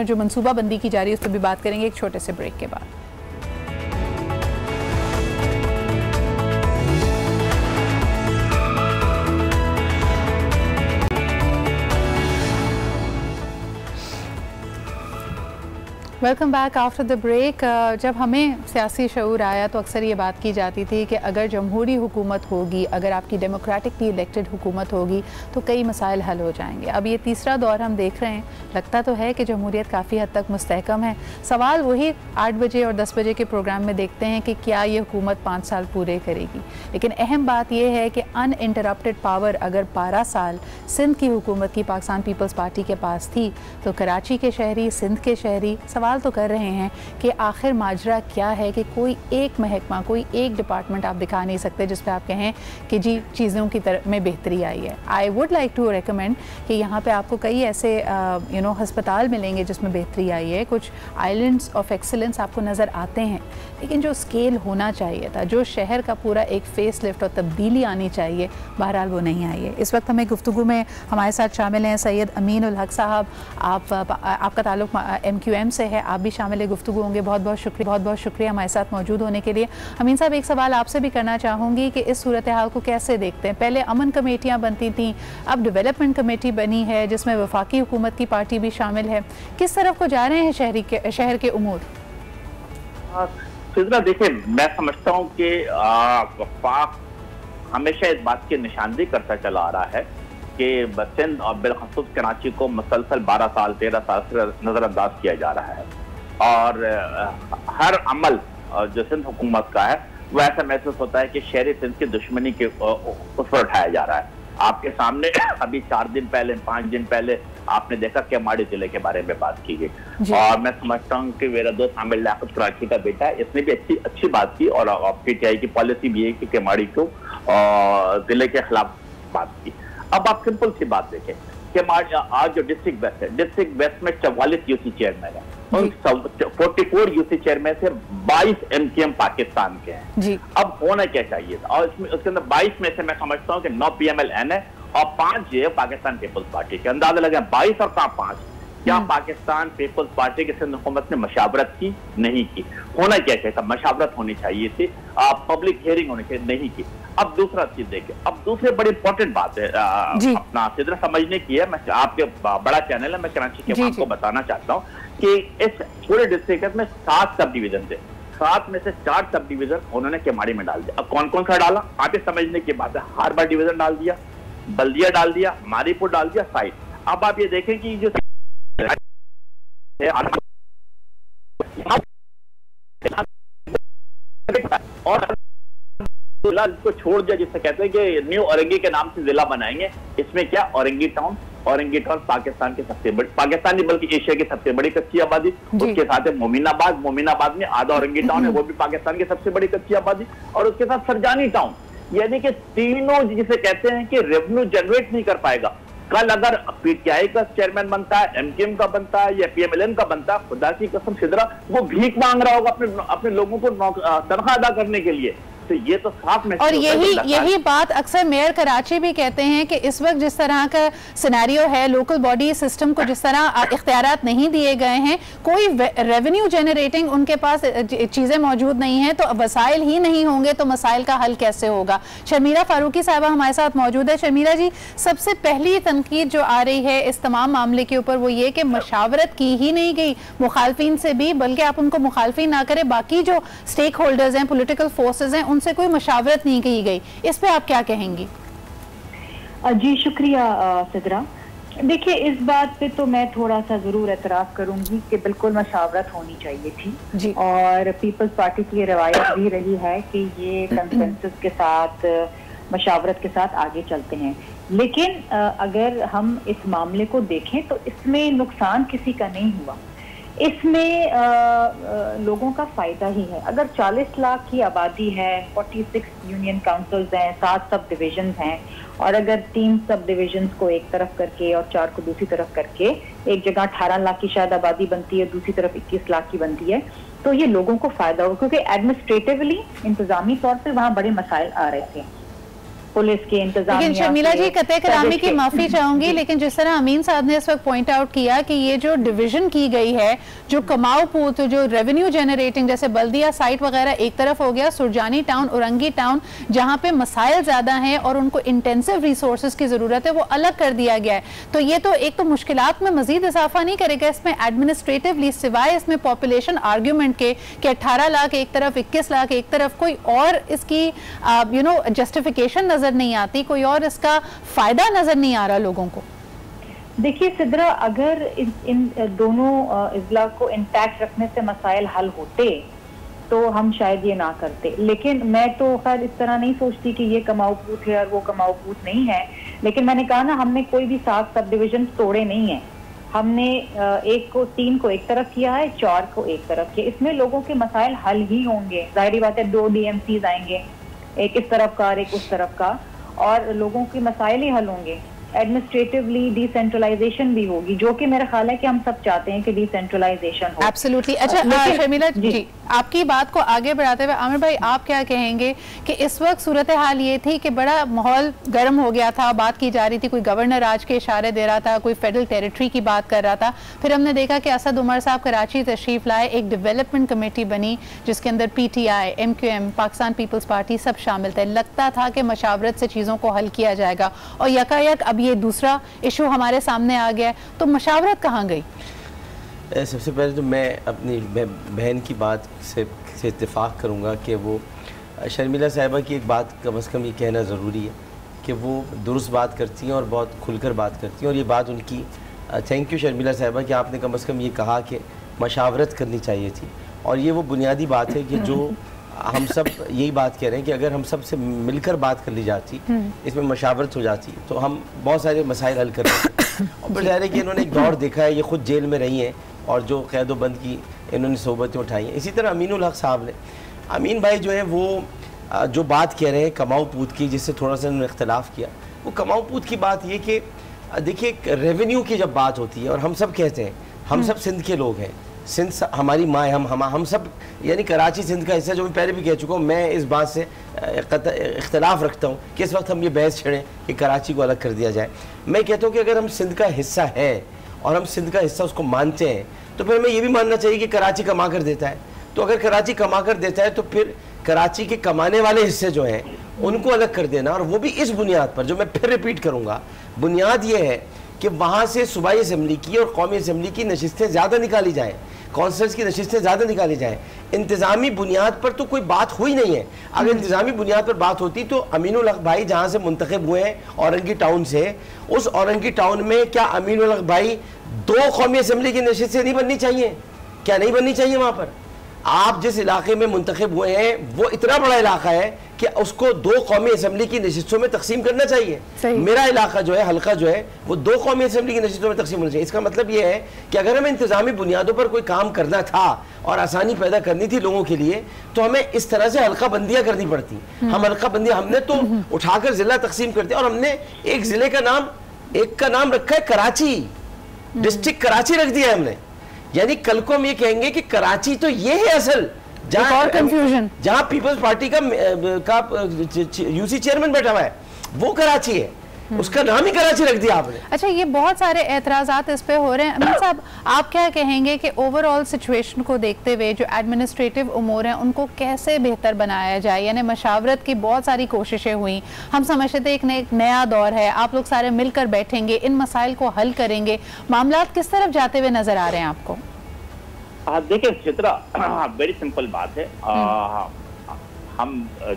[SPEAKER 1] जो मनसूबाबंदी की जा रही है उस पर भी बात करेंगे एक छोटे से ब्रेक के बाद। Welcome back after the break. जब हमें सियासी शऊर आया तो अक्सर ये बात की जाती थी कि अगर जमहूरी हुकूमत होगी, अगर आपकी डेमोक्रेटिकली इलेक्टेड हुकूमत होगी तो कई मसाइल हल हो जाएंगे। अब ये तीसरा दौर हम देख रहे हैं, लगता तो है कि जमहूरियत काफ़ी हद तक मुस्तहकम है। सवाल वही 8 बजे और 10 बजे के प्रोग्राम में देखते हैं कि क्या ये हुकूमत 5 साल पूरे करेगी, लेकिन अहम बात यह है कि अनइंटरप्टेड पावर अगर 12 साल सिंध की हुकूमत की पाकिस्तान पीपल्स पार्टी के पास थी, तो कराची के शहरी, सिंध के शहरी सवाल तो कर रहे हैं कि आखिर माजरा क्या है कि कोई एक महकमा, कोई एक डिपार्टमेंट आप दिखा नहीं सकते जिस पे आप कहें कि जी चीज़ों की तरफ में बेहतरी आई है। I would like to recommend कि यहाँ पे आपको कई ऐसे हस्पताल मिलेंगे जिसमें बेहतरी आई है, कुछ आइलैंड्स ऑफ एक्सीलेंस आपको नज़र आते हैं, लेकिन जो स्केल होना चाहिए था, जो शहर का पूरा एक फेस लिफ्ट और तब्दीली आनी चाहिए, बहरहाल वो नहीं आई है। इस वक्त हमें गुफ्तगू में हमारे साथ शामिल हैं सैयद अमीन उल हक साहब। आपका ताल्लुक MQM से है, आप भी शामिल गुफ्तगू होंगे। बहुत बहुत शुक्रिया हमारे साथ मौजूद होने के लिए। अमीन साहब, एक सवाल आपसे भी करना चाहूँगी कि इस सूरत हाल को कैसे देखते हैं? पहले अमन कमेटियाँ बनती थीं, अब डेवलपमेंट कमेटी बनी है जिसमें वफाकी हुकूमत की पार्टी भी शामिल है। किस तरफ को जा रहे हैं शहर के उमूर?
[SPEAKER 8] देखिए, मैं समझता हूँ कि वफाक हमेशा इस बात की निशानदेही करता चला आ रहा है कि सिंध और बिलखसूस कराची को मुसलसल 12 साल 13 साल से नजरअंदाज किया जा रहा है, और हर अमल जो सिंध हुकूमत का है वो ऐसा महसूस होता है कि शहरी सिंध की दुश्मनी के उस पर उठाया जा रहा है। आपके सामने अभी 4 दिन पहले, 5 दिन पहले आपने देखा केमाड़ी जिले के बारे में बात की गई, और मैं समझता हूँ कि मेरा दोस्त आमिर लियाकत कराची का बेटा है, इसने भी अच्छी बात की, और PTI की पॉलिसी भी है कि केमाड़ी को जिले के खिलाफ बात की। अब आप सिंपल सी बात देखें कि आज जो डिस्ट्रिक्ट वेस्ट है, डिस्ट्रिक्ट वेस्ट में 44 UC चेयरमैन है, उन 44 UC चेयरमैन से 22 MQM पाकिस्तान के हैं जी। अब होना क्या चाहिए था, और उसके अंदर 22 में से मैं समझता हूँ कि 9 PMLN है और 5 जो है पाकिस्तान पीपल्स पार्टी के। अंदाजा लगा 22 और 5। क्या पाकिस्तान पीपल्स पार्टी की सिंध हुकूमत ने मशावरत की? नहीं की। होना क्या चाहिए था? मशावरत होनी चाहिए थी, पब्लिक हियरिंग होनी चाहिए, नहीं की। अब दूसरा चीज देखिए, अब दूसरी बड़ी इंपॉर्टेंट बात है अपना सिद्रा समझने की है। मैं आपके बड़ा चैनल है, मैं कराची के आपको बताना चाहता हूँ कि इस पूरे डिस्ट्रिक्ट में 7 सब डिवीजन थे, 7 में से 4 सब डिवीजन उन्होंने केमाड़ी में डाल दिया। अब कौन कौन सा डाला? आप समझने की बात है, हारबर डिवीजन डाल दिया, बल्दिया डाल दिया, मारीपुर डाल दिया, साइड। अब आप ये देखें कि जो और जिला को छोड़ दिया, जिससे कहते हैं कि न्यू औरंगी के नाम से जिला बनाएंगे। इसमें क्या औरंगी टाउन पाकिस्तान की सबसे बड़ी, पाकिस्तान नहीं बल्कि एशिया की सबसे बड़ी कच्ची आबादी, उसके साथ है मोमिनाबाद में आधा औरंगी टाउन है, वो भी पाकिस्तान की सबसे बड़ी कच्ची आबादी, और उसके साथ सरजानी टाउन। यानी कि तीनों जिसे कहते हैं कि रेवेन्यू जनरेट नहीं कर पाएगा। कल अगर PTI का चेयरमैन बनता है, MQM का बनता है या PMLN का बनता है, खुदा की कसम सिद्रा वो भीख मांग रहा होगा अपने लोगों को तनख्वाह अदा करने के लिए। तो ये तो साफ में, और
[SPEAKER 1] यही बात अक्सर मेयर कराची भी कहते हैं कि इस वक्त जिस तरह का सिनेरियो है, लोकल बॉडी सिस्टम को जिस तरह इख्तियारात नहीं दिए गए हैं, कोई रेवेन्यू जनरेटिंग उनके पास चीज़ें मौजूद नहीं है, तो वसाइल ही नहीं होंगे तो मसाइल का हल कैसे होगा? शर्मीला फारूकी साहबा हमारे साथ मौजूद है। शर्मीला जी, सबसे पहली तनकीद जो आ रही है इस तमाम मामले के ऊपर वो ये कि मशावरत की ही नहीं गई मुखालफिन से भी, बल्कि आप उनको मुखालफिन ना करें, बाकी जो स्टेक होल्डर्स हैं, पोलिटिकल फोर्सेज हैं, उनसे कोई मशावरत नहीं की गई। इस पे आप क्या कहेंगी?
[SPEAKER 5] जी शुक्रिया सिद्रा। देखिए, इस बात पे तो मैं थोड़ा सा जरूर एतराफ़ करूंगी कि बिल्कुल मशावरत होनी चाहिए थी जी। और पीपल्स पार्टी की रवायत भी रही है कि ये कंसेंसस के साथ, मशावरत के साथ आगे चलते हैं। लेकिन अगर हम इस मामले को देखें तो इसमें नुकसान किसी का नहीं हुआ। इसमें लोगों का फायदा ही है। अगर 40 लाख की आबादी है, 46 यूनियन काउंसिल्स हैं, 7 सब डिविजन्स हैं, और अगर 3 सब डिविजन्स को एक तरफ करके और 4 को दूसरी तरफ करके एक जगह 18 लाख की शायद आबादी बनती है, दूसरी तरफ 21 लाख की बनती है, तो ये लोगों को फायदा होगा, क्योंकि एडमिनिस्ट्रेटिवली इंतजामी तौर पर वहाँ बड़े मसाइल आ रहे थे पुलिस के इंतजाम।
[SPEAKER 1] लेकिन शर्मिला जी, कतई कलामी की माफी चाहूंगी, लेकिन जिस तरह अमीन साहब ने इस वक्त पॉइंट आउट किया कि ये जो डिवीजन की गई है, जो कमाऊ पूत, जो रेवेन्यू जनरेटिंग, जैसे बल्दिया साइट वगैरह एक तरफ हो गया, सुरजानी टाउन, औरंगी टाउन, जहां पे मसाइल ज्यादा हैं और उनको इंटेंसिव रिसोर्सेज की जरूरत है, वो अलग कर दिया गया है। तो ये तो एक तो मुश्किलात में मजीद इजाफा नहीं करेगा इसमें एडमिनिस्ट्रेटिवली, सिवाय इसमें पॉपुलेशन आर्ग्यूमेंट के कि 18 लाख एक तरफ, 21 लाख एक तरफ, कोई और इसकी जस्टिफिकेशन नजर नहीं आती, कोई और इसका फायदा नजर नहीं आ रहा लोगों को।
[SPEAKER 5] देखिए सिद्रा, अगर इन दोनों इजला को इंटैक्ट रखने से मसाइल हल होते तो हम शायद ये ना करते, लेकिन मैं तो खैर इस तरह नहीं सोचती कि ये कमाऊ पूत है और वो कमाऊ पूत नहीं है। लेकिन मैंने कहा ना, हमने कोई भी 7 सब डिविजन तोड़े नहीं है, हमने 3 को एक तरफ किया है, 4 को एक तरफ किया। इसमें लोगों के मसाइल हल ही होंगे, जाहिर बात है 2 DMCs आएंगे, एक इस तरफ का और एक उस तरफ का, और लोगों के मसाइल ही हल होंगे। एडमिनिस्ट्रेटिवली डिसेंट्रलाइजेशन भी होगी, जो कि मेरा ख्याल है कि हम सब चाहते हैं कि डिसेंट्रलाइजेशन हो।
[SPEAKER 1] एब्सोल्युटली। अच्छा शर्मिला जी, आपकी बात को आगे बढ़ाते हुए आमिर भाई, आप क्या कहेंगे कि इस वक्त सूरत हाल ये थी कि बड़ा माहौल गर्म हो गया था, बात की जा रही थी, कोई गवर्नर आज के इशारे दे रहा था, कोई फेडरल टेरिटरी की बात कर रहा था, फिर हमने देखा कि असद उमर साहब कराची तशरीफ लाए, एक डेवलपमेंट कमेटी बनी जिसके अंदर PTI, MQM, Pakistan peoples party सब शामिल थे। लगता था कि मशावरत से चीज़ों को हल किया जाएगा, और यकायक अब ये दूसरा इशू हमारे सामने आ गया, तो मशावरत कहाँ गई?
[SPEAKER 7] सबसे पहले तो मैं अपनी बहन की बात से इत्तेफाक करूँगा कि वो शर्मिला साहिबा की एक बात कम अज़ कम ये कहना ज़रूरी है कि वो दुरुस्त बात करती हैं और बहुत खुलकर बात करती हैं, और ये बात उनकी थैंक यू शर्मिला साहिबा कि आपने कम अज़ कम ये कहा कि मशावरत करनी चाहिए थी। और ये वो बुनियादी बात है कि जो हम सब यही बात कह रहे हैं कि अगर हम सब से मिलकर बात कर ली जाती, इसमें मशावरत हो जाती, तो हम बहुत सारे मसाइल हल कर लेते। और फिर ज़ाहिर है कि इन्होंने एक दौर देखा है, ये ख़ुद जेल में रही हैं और जो क़ैदो बंद की इन्होंने सोबतें उठाई हैं। इसी तरह अमीनुल हक साहब ने, अमीन भाई जो है वो जो बात कह रहे हैं कमाऊ पूत की, जिससे थोड़ा सा इन्होंने इख्तलाफ किया, वो कमाऊ पूत की बात ये कि देखिए रेवेन्यू की जब बात होती है, और हम सब कहते हैं हम सब सिंध के लोग हैं, सिंध हमारी माँ है, हम सब यानी कराची सिंध का हिस्सा, जो मैं पहले भी कह चुका हूँ। मैं इस बात से इख्तलाफ रखता हूँ कि इस वक्त हम ये बहस छेड़ें कि कराची को अलग कर दिया जाए। मैं कहता हूँ कि अगर हम सिंध का हिस्सा है और हम सिंध का हिस्सा उसको मानते हैं, तो फिर हमें ये भी मानना चाहिए कि कराची कमा कर देता है। तो अगर कराची कमा कर देता है तो फिर कराची के कमाने वाले हिस्से जो हैं उनको अलग कर देना, और वो भी इस बुनियाद पर, जो मैं फिर रिपीट करूँगा, बुनियाद ये है कि वहाँ से सूबाई असम्बली की और कौमी असम्बली की नशिस्तें ज़्यादा निकाली जाएँ, कौंसल्स की नशिस्तें ज़्यादा निकाली जाएँ। इंतज़ामी बुनियाद पर तो कोई बात हुई नहीं है। अगर इंतज़ामी बुनियाद पर बात होती तो अमीनुल हक भाई जहाँ से मुंतखब हुए हैं औरंगी टाउन से, उस औरंगी टाउन में क्या अमीनुल हक भाई 2 कौमी असम्बली की नशिस्तें नहीं बननी चाहिए? क्या नहीं बननी चाहिए? वहाँ पर आप जिस इलाके में मुंतखब हुए हैं वो इतना बड़ा इलाका है कि उसको 2 कौमी असम्बली की नशिस्तों में तकसीम करना चाहिए। मेरा इलाका जो है, हल्का जो है, वो 2 कौमी असम्बली की नशिस्तों में तकसीम होना चाहिए। इसका मतलब ये है कि अगर हमें इंतजामी बुनियादों पर कोई काम करना था और आसानी पैदा करनी थी लोगों के लिए, तो हमें इस तरह से हल्का बंदियाँ करनी पड़ती। हम हल्का बंदियाँ हमने तो उठाकर जिला तकसीम करते, और हमने एक जिले का नाम, एक का नाम रखा है कराची, डिस्ट्रिक्ट कराची रख दिया है हमने। यानी कल को हम ये कहेंगे कि कराची तो ये है असल, जहां पीपल्स पार्टी का यूसी चेयरमैन बैठा हुआ है, वो कराची है, उसका नाम ही कराची रख दिया आपने।
[SPEAKER 1] अच्छा, ये बहुत सारे एतराज़ात इस पे हो रहे हैं। अमीन साहब, आप क्या कहेंगे कि ओवरऑल सिचुएशन को देखते हुए जो एडमिनिस्ट्रेटिव उमूर हैं उनको कैसे बेहतर बनाया जाए? यानी मशावरत की बहुत सारी कोशिशें हुई, हम समझते थे एक नया दौर है, आप लोग सारे मिलकर बैठेंगे, इन मसाइल को हल करेंगे, मामलात किस तरफ जाते हुए नजर आ रहे हैं आपको?
[SPEAKER 8] देखिए चित्रा, वेरी सिंपल बात है। हम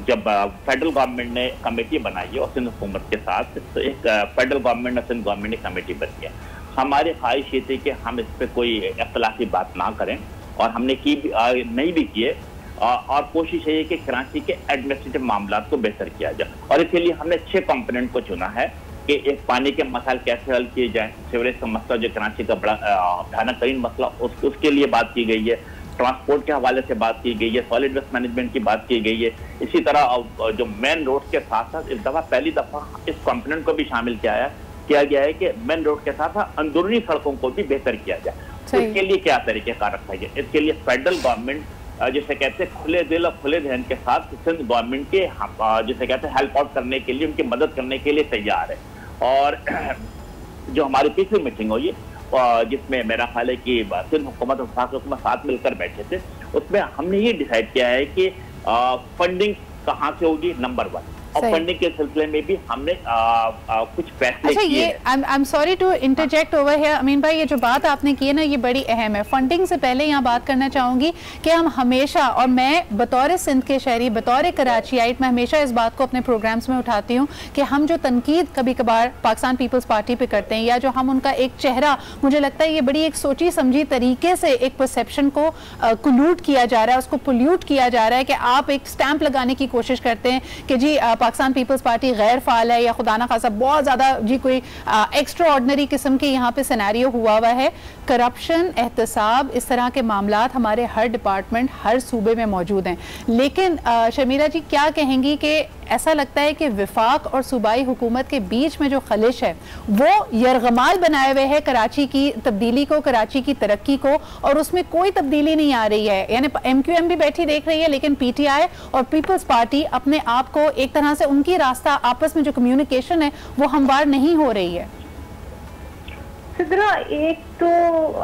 [SPEAKER 8] जब फेडरल गवर्नमेंट ने कमेटी बनाई है और सिंध हुकूमत के साथ, तो एक फेडरल गवर्नमेंट और सिंध गवर्नमेंट ने कमेटी बनी है। हमारी ख्वाहिश ये थी कि हम इस पर कोई इख्तलाफी बात ना करें, और हमने की भी, नहीं भी किए, और कोशिश है कि कराची के एडमिनिस्ट्रेटिव मामला को बेहतर किया जाए। और इसके लिए हमने 6 कंपोनेंट को चुना है। कि एक पानी के मसाइल कैसे हल किए जाए, सीवरेज का मसला जो कराची का बड़ा भयानक तरीन मसला, उसके लिए बात की गई है। ट्रांसपोर्ट के हवाले से बात की गई है, सॉलिड वेस्ट मैनेजमेंट की बात की गई है। इसी तरह जो मेन रोड के साथ साथ इस दफा पहली दफा इस कंपोनेंट को भी शामिल किया गया है कि मेन रोड के साथ साथ अंदरूनी सड़कों को भी बेहतर किया जाए। इसके लिए क्या तरीकेकार रखा जाए, इसके लिए फेडरल गवर्नमेंट जिसे कहते हैं खुले दिल और खुले जहन के साथ सिंध गवर्नमेंट के जिसे कहते हैं हेल्प आउट करने के लिए, उनकी मदद करने के लिए तैयार है। और जो हमारी पिछली मीटिंग हुई जिसमें मेरा ख्याल है कि सिंध हुकूमत और वफाक हुकूमत साथ मिलकर बैठे थे, उसमें हमने ये डिसाइड किया है कि फंडिंग कहाँ से होगी, नंबर 1, और फंडिंग के सिलसिले में भी हमने कुछ फैसले किए हैं।
[SPEAKER 1] I am sorry to interject over here Amin Bhai, ये जो बात आपने की है ना ये बड़ी अहम है। फंडिंग से पहले यहाँ बात करना चाहूंगी कि हम हमेशा, और मैं बतौर सिंध के शहरी, बतौर कराचीआइट, मैं हमेशा इस बात को अपने प्रोग्राम्स में उठाती हूँ कि हम जो तनकीद कभी कभार पाकिस्तान पीपल्स पार्टी पे करते हैं, या जो हम उनका एक चेहरा, मुझे लगता है ये बड़ी एक सोची समझी तरीके से एक परसेप्शन को कुलूट किया जा रहा है, उसको पोल्यूट किया जा रहा है कि आप एक स्टैंप लगाने की कोशिश करते हैं कि जी पाकिस्तान पीपल्स पार्टी गैर फाल है, या खुदा ना खासा बहुत ज्यादा जी कोई एक्स्ट्रा ऑर्डिनरी किस्म के यहाँ पे सिनेरियो हुआ है। करप्शन, एहतसाब, इस तरह के मामलात हमारे हर डिपार्टमेंट, हर सूबे में मौजूद हैं। लेकिन शमीरा जी क्या कहेंगी कि ऐसा लगता है कि विफाक और सूबाई हुकूमत के बीच में जो खलिश है वो यरगमाल बनाए हुए है कराची की तब्दीली को, कराची की तरक्की को, और उसमें कोई तब्दीली नहीं आ रही है। यानी MQM भी बैठी देख रही है, लेकिन PTI और पीपल्स पार्टी अपने आप को एक तरह से, उनकी रास्ता आपस में जो कम्युनिकेशन है वो हमवार नहीं हो रही है।
[SPEAKER 5] सिद्रा, एक तो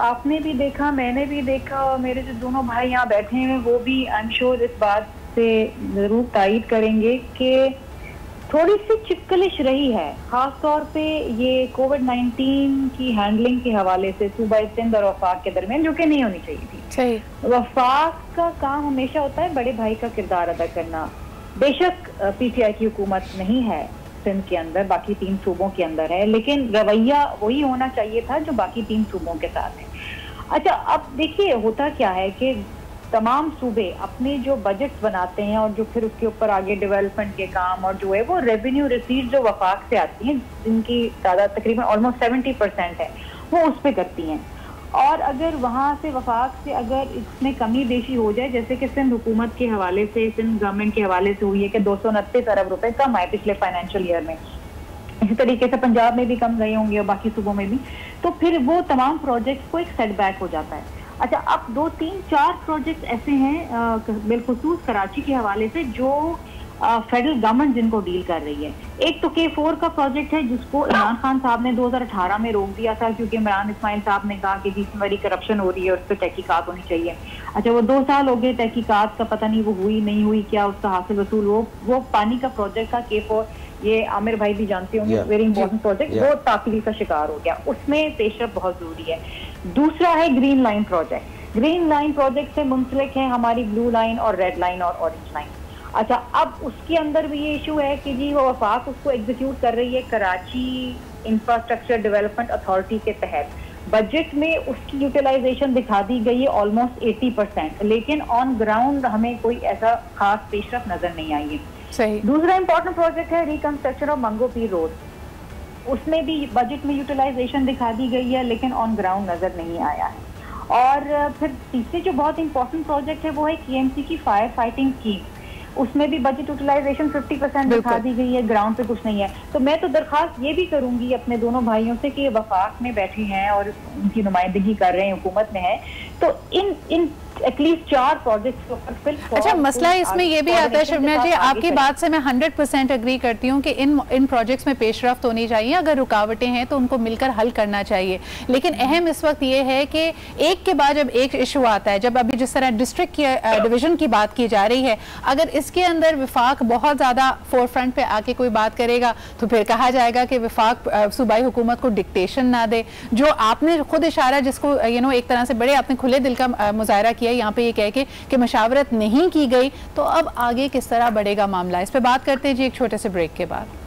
[SPEAKER 5] आपने भी देखा, मैंने भी देखा, और मेरे जो दोनों भाई यहाँ बैठे हैं वो भी आई एम श्योर इस बात से जरूर तायद करेंगे कि थोड़ी सी चिपकलिश रही है, खास तौर पे ये कोविड-19 की हैंडलिंग के हवाले से सूबा सिंध और वफाक के दरमियान, जो कि नहीं होनी चाहिए थी।
[SPEAKER 1] सही।
[SPEAKER 5] वफाक का काम हमेशा होता है बड़े भाई का किरदार अदा करना। बेशक PTI की हुकूमत नहीं है सिंध के अंदर, बाकी 3 सूबों के अंदर है, लेकिन रवैया वही होना चाहिए था जो बाकी 3 सूबों के साथ है। अच्छा, अब देखिए होता क्या है कि तमाम सूबे अपने जो बजट्स बनाते हैं और जो फिर उसके ऊपर आगे डेवलपमेंट के काम और जो है वो रेवेन्यू रिसीट जो वफाक से आती हैं, जिनकी तादाद तकरीबन ऑलमोस्ट 70% है, वो उस पर करती हैं। और अगर वहाँ से वफाक से अगर इसमें कमी बेशी हो जाए, जैसे कि सिंध हुकूमत के हवाले से, सिंध गवर्नमेंट के हवाले से हुई है कि 229 अरब रुपए कम आए पिछले फाइनेंशियल ईयर में, इसी तरीके से पंजाब में भी कम गए होंगे और बाकी सूबों में भी, तो फिर वो तमाम प्रोजेक्ट्स को एक सेटबैक हो जाता है। अच्छा, अब 2, 3, 4 प्रोजेक्ट्स ऐसे हैं बिलखुसूस कराची के हवाले से जो फेडरल गवर्नमेंट जिनको डील कर रही है। एक तो K4 का प्रोजेक्ट है जिसको इमरान खान साहब ने 2018 में रोक दिया था, क्योंकि इमरान इस्माइल साहब ने कहा कि जिसमें बड़ी करप्शन हो रही है और उस पर तहकीकात होनी चाहिए। अच्छा, वो 2 साल हो गए, तहकीकात का पता नहीं वो हुई नहीं हुई, क्या उसका हासिल वसूल। वो पानी का प्रोजेक्ट था K4, ये आमिर भाई भी जानते होंगे, वेरी इंपॉर्टेंट प्रोजेक्ट, वो ताकील का शिकार हो गया। उसमें पेशरफ बहुत जरूरी है। दूसरा है green line project. Green line project से मुंसलिक है हमारी ब्लू लाइन और रेड लाइन और ऑरेंज लाइन। अच्छा, अब उसके अंदर भी ये इशू है कि जी वो वफाक उसको एग्जीक्यूट कर रही है कराची इंफ्रास्ट्रक्चर डेवलपमेंट अथॉरिटी के तहत। बजट में उसकी यूटिलाइजेशन दिखा दी गई है ऑलमोस्ट 80%, लेकिन ऑन ग्राउंड हमें कोई ऐसा खास पेशरफ नजर नहीं आई है।
[SPEAKER 1] सही।
[SPEAKER 5] दूसरा इंपॉर्टेंट प्रोजेक्ट है रिकंस्ट्रक्शन ऑफ मंगो पीर रोड। उसमें भी बजट में यूटिलाइजेशन दिखा दी गई है, लेकिन ऑन ग्राउंड नजर नहीं आया है। और फिर तीसरे जो बहुत इंपॉर्टेंट प्रोजेक्ट है वो है KMC की फायर फाइटिंग स्कीम। उसमें भी बजट यूटिलाइजेशन 50% दिखा दी गई है, ग्राउंड पे कुछ नहीं है। तो मैं तो दरखास्त ये भी करूंगी अपने दोनों भाइयों से कि वफाक में बैठे हैं और उनकी नुमाइंदगी कर रहे हैं, हुकूमत में है, तो इन एटलीस्ट 4 प्रोजेक्ट्स के ऊपर फिल।
[SPEAKER 1] अच्छा, मसला इसमें ये भी आता है शर्मिया जी, आपकी बात से मैं 100% एग्री करती हूँ कि इन प्रोजेक्ट्स में पेशरफ्त होनी चाहिए। अगर रुकावटें हैं तो उनको मिलकर हल करना चाहिए। लेकिन अहम इस वक्त ये है कि एक के बाद जब एक इशू आता है, जब अभी जिस तरह डिस्ट्रिक्ट की डिवीजन की बात की जा रही है, अगर इसके अंदर विफाक बहुत ज़्यादा फोर फ्रंट पे आके कोई बात करेगा तो फिर कहा जाएगा कि विफाक सूबाई हुकूमत को डिक्टेशन ना दे। जो आपने खुद इशारा, जिसको एक तरह से बड़े आपने खुले दिल का मुजाहरा किया यहाँ पे ये कह के कि मशावरत नहीं की गई, तो अब आगे किस तरह बढ़ेगा मामला, इस पे बात करते हैं जी एक छोटे से ब्रेक के बाद।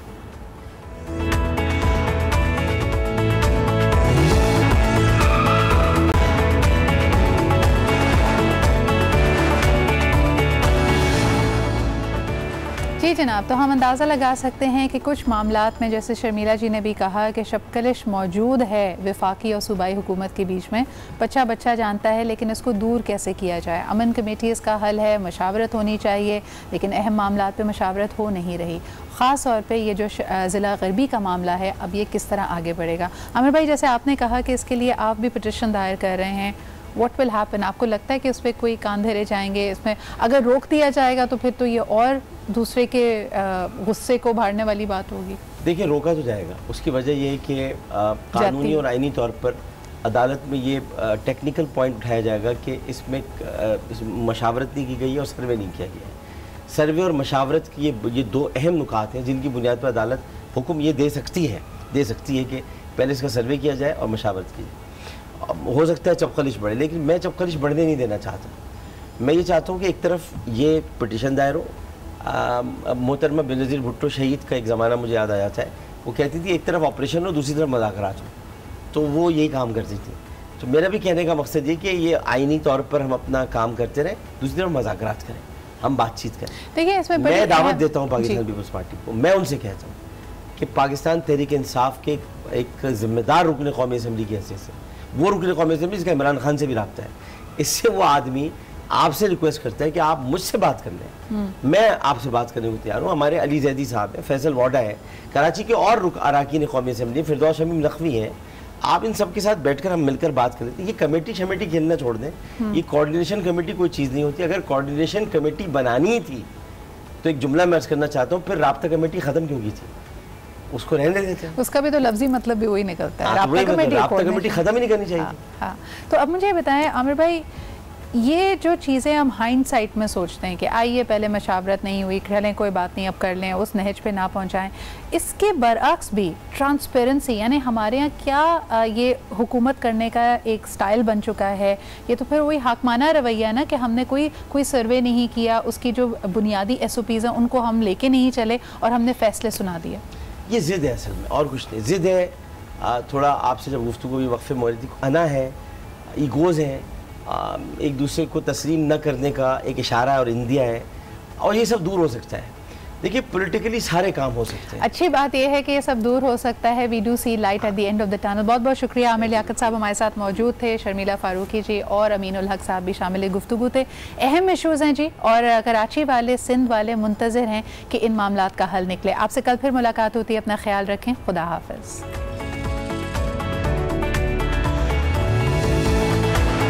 [SPEAKER 1] जी जनाब, तो हम अंदाज़ा लगा सकते हैं कि कुछ मामलात में, जैसे शर्मिला जी ने भी कहा कि शबकलिश मौजूद है वफाकी और सूबाई हुकूमत के बीच में, बच्चा बच्चा जानता है, लेकिन इसको दूर कैसे किया जाए। अमन कमेटी इसका हल है, मशावरत होनी चाहिए, लेकिन अहम मामलात पे मशावरत हो नहीं रही। ख़ास तौर पे ये जो ज़िला गरबी का मामला है, अब ये किस तरह आगे बढ़ेगा। आमिर भाई, जैसे आपने कहा कि इसके लिए आप भी पिटिशन दायर कर रहे हैं, व्हाट विल हैपन? आपको लगता है कि उस पर कोई कान धरे जाएंगे? इसमें अगर रोक दिया जाएगा तो फिर तो ये और दूसरे के गुस्से को भाड़ने वाली बात होगी।
[SPEAKER 7] देखिए, रोका तो जाएगा। उसकी वजह यह है कि कानूनी और आइनी तौर पर अदालत में ये टेक्निकल पॉइंट उठाया जाएगा कि इसमें मशावरत नहीं की गई है और सर्वे नहीं किया गया है। सर्वे और मशावरत की ये दो अहम नुकात हैं जिनकी बुनियाद पर अदालत हुक्म ये दे सकती है कि पहले इसका सर्वे किया जाए और मशावरत की जाए। हो सकता है चपखलिश बढ़े, लेकिन मैं चपखलिश बढ़ने नहीं देना चाहता। मैं ये चाहता हूँ कि एक तरफ ये पिटिशन दायर हो। मोहतरमा बेनज़ीर भुट्टो शहीद का एक ज़माना मुझे याद आ जाता है। वो कहती थी एक तरफ ऑपरेशन हो, दूसरी तरफ मुज़ाकरात हो, तो वो यही काम करती थी। तो मेरा भी कहने का मकसद ये कि ये आइनी तौर पर हम अपना काम करते रहें, दूसरी तरफ मुज़ाकरात करें, हम बातचीत करें।
[SPEAKER 1] देखिए, इसमें
[SPEAKER 7] मैं दावत देता हूँ पाकिस्तान पीपल्स पार्टी को, मैं उनसे कहता हूँ कि पाकिस्तान तहरीक इंसाफ के एक ज़िम्मेदार रुकन कौमी असम्बली की हैसियत से, वो रुकन कौमी असम्बली जिसका इमरान खान से भी रब्ता है, इससे वो आदमी आपसे रिक्वेस्ट करता है कि आप मुझसे बात कर लें। मैं आपसे बात करने को तैयार हूँ। हमारे अली जैदी साहब है, फैसल वाडा है, कराची के और अरकान कौमी असम्बली, फिरदौस शमीम नकवी हैं, आप इन सब के साथ बैठकर हम मिलकर बात कर लेते हैं। ये कमेटी शमेटी खेलना छोड़ दें। ये कोऑर्डिनेशन कमेटी कोई चीज़ नहीं होती। अगर कोऑर्डिनेशन कमेटी बनानी थी तो एक जुमला मैं अर्ज़ करना चाहता हूँ, फिर राब्ता कमेटी ख़त्म क्यों की थी? उसको रहने देते हैं।
[SPEAKER 1] उसका भी तो लफ्जी मतलब भी वही निकलता है।
[SPEAKER 7] राब्ता कमेटी ख़त्म ही नहीं करनी चाहिए।
[SPEAKER 1] हाँ। तो अब मुझे बताएं आमिर भाई, ये जो चीज़ें हम हाइंडसाइट में सोचते हैं कि आइए पहले मशावरत नहीं हुई, चलें कोई बात नहीं अब कर लें, उस नहज पे ना पहुंचाएं, इसके बरअक्स भी ट्रांसपेरेंसी, यानी हमारे यहाँ क्या ये हुकूमत करने का एक स्टाइल बन चुका है। ये तो फिर वही हाकमाना रवैया है ना कि हमने कोई सर्वे नहीं किया, उसकी जो बुनियादी SOPs हैं उनको हम लेके नहीं चले और हमने फैसले सुना दिए।
[SPEAKER 7] ये ज़िद है असल में, और कुछ नहीं। ज़िद है, थोड़ा आपसे जब गुफ्तगू भी वक्फे मौजूद थी, अना है, ईगोज़ हैं, एक दूसरे को तस्लीम न करने का एक इशारा है और इंदिया है, और ये सब दूर हो सकता है। देखिए, पॉलिटिकली सारे काम हो सकते हैं।
[SPEAKER 1] अच्छी बात यह है कि ये सब दूर हो सकता है। We do see light at the end of the tunnel. बहुत बहुत शुक्रिया। आमिर लियाकत साहब हमारे साथ मौजूद थे, शर्मिला फारूकी जी और अमीनुल हक साहब भी शामिल गुफ्तगू थे। अहम इशूज़ हैं जी, और कराची वाले, सिंध वाले मुंतज़िर हैं कि इन मामलात का हल निकले। आपसे कल फिर मुलाकात होती है। अपना ख्याल रखें। खुदा हाफ़िज़।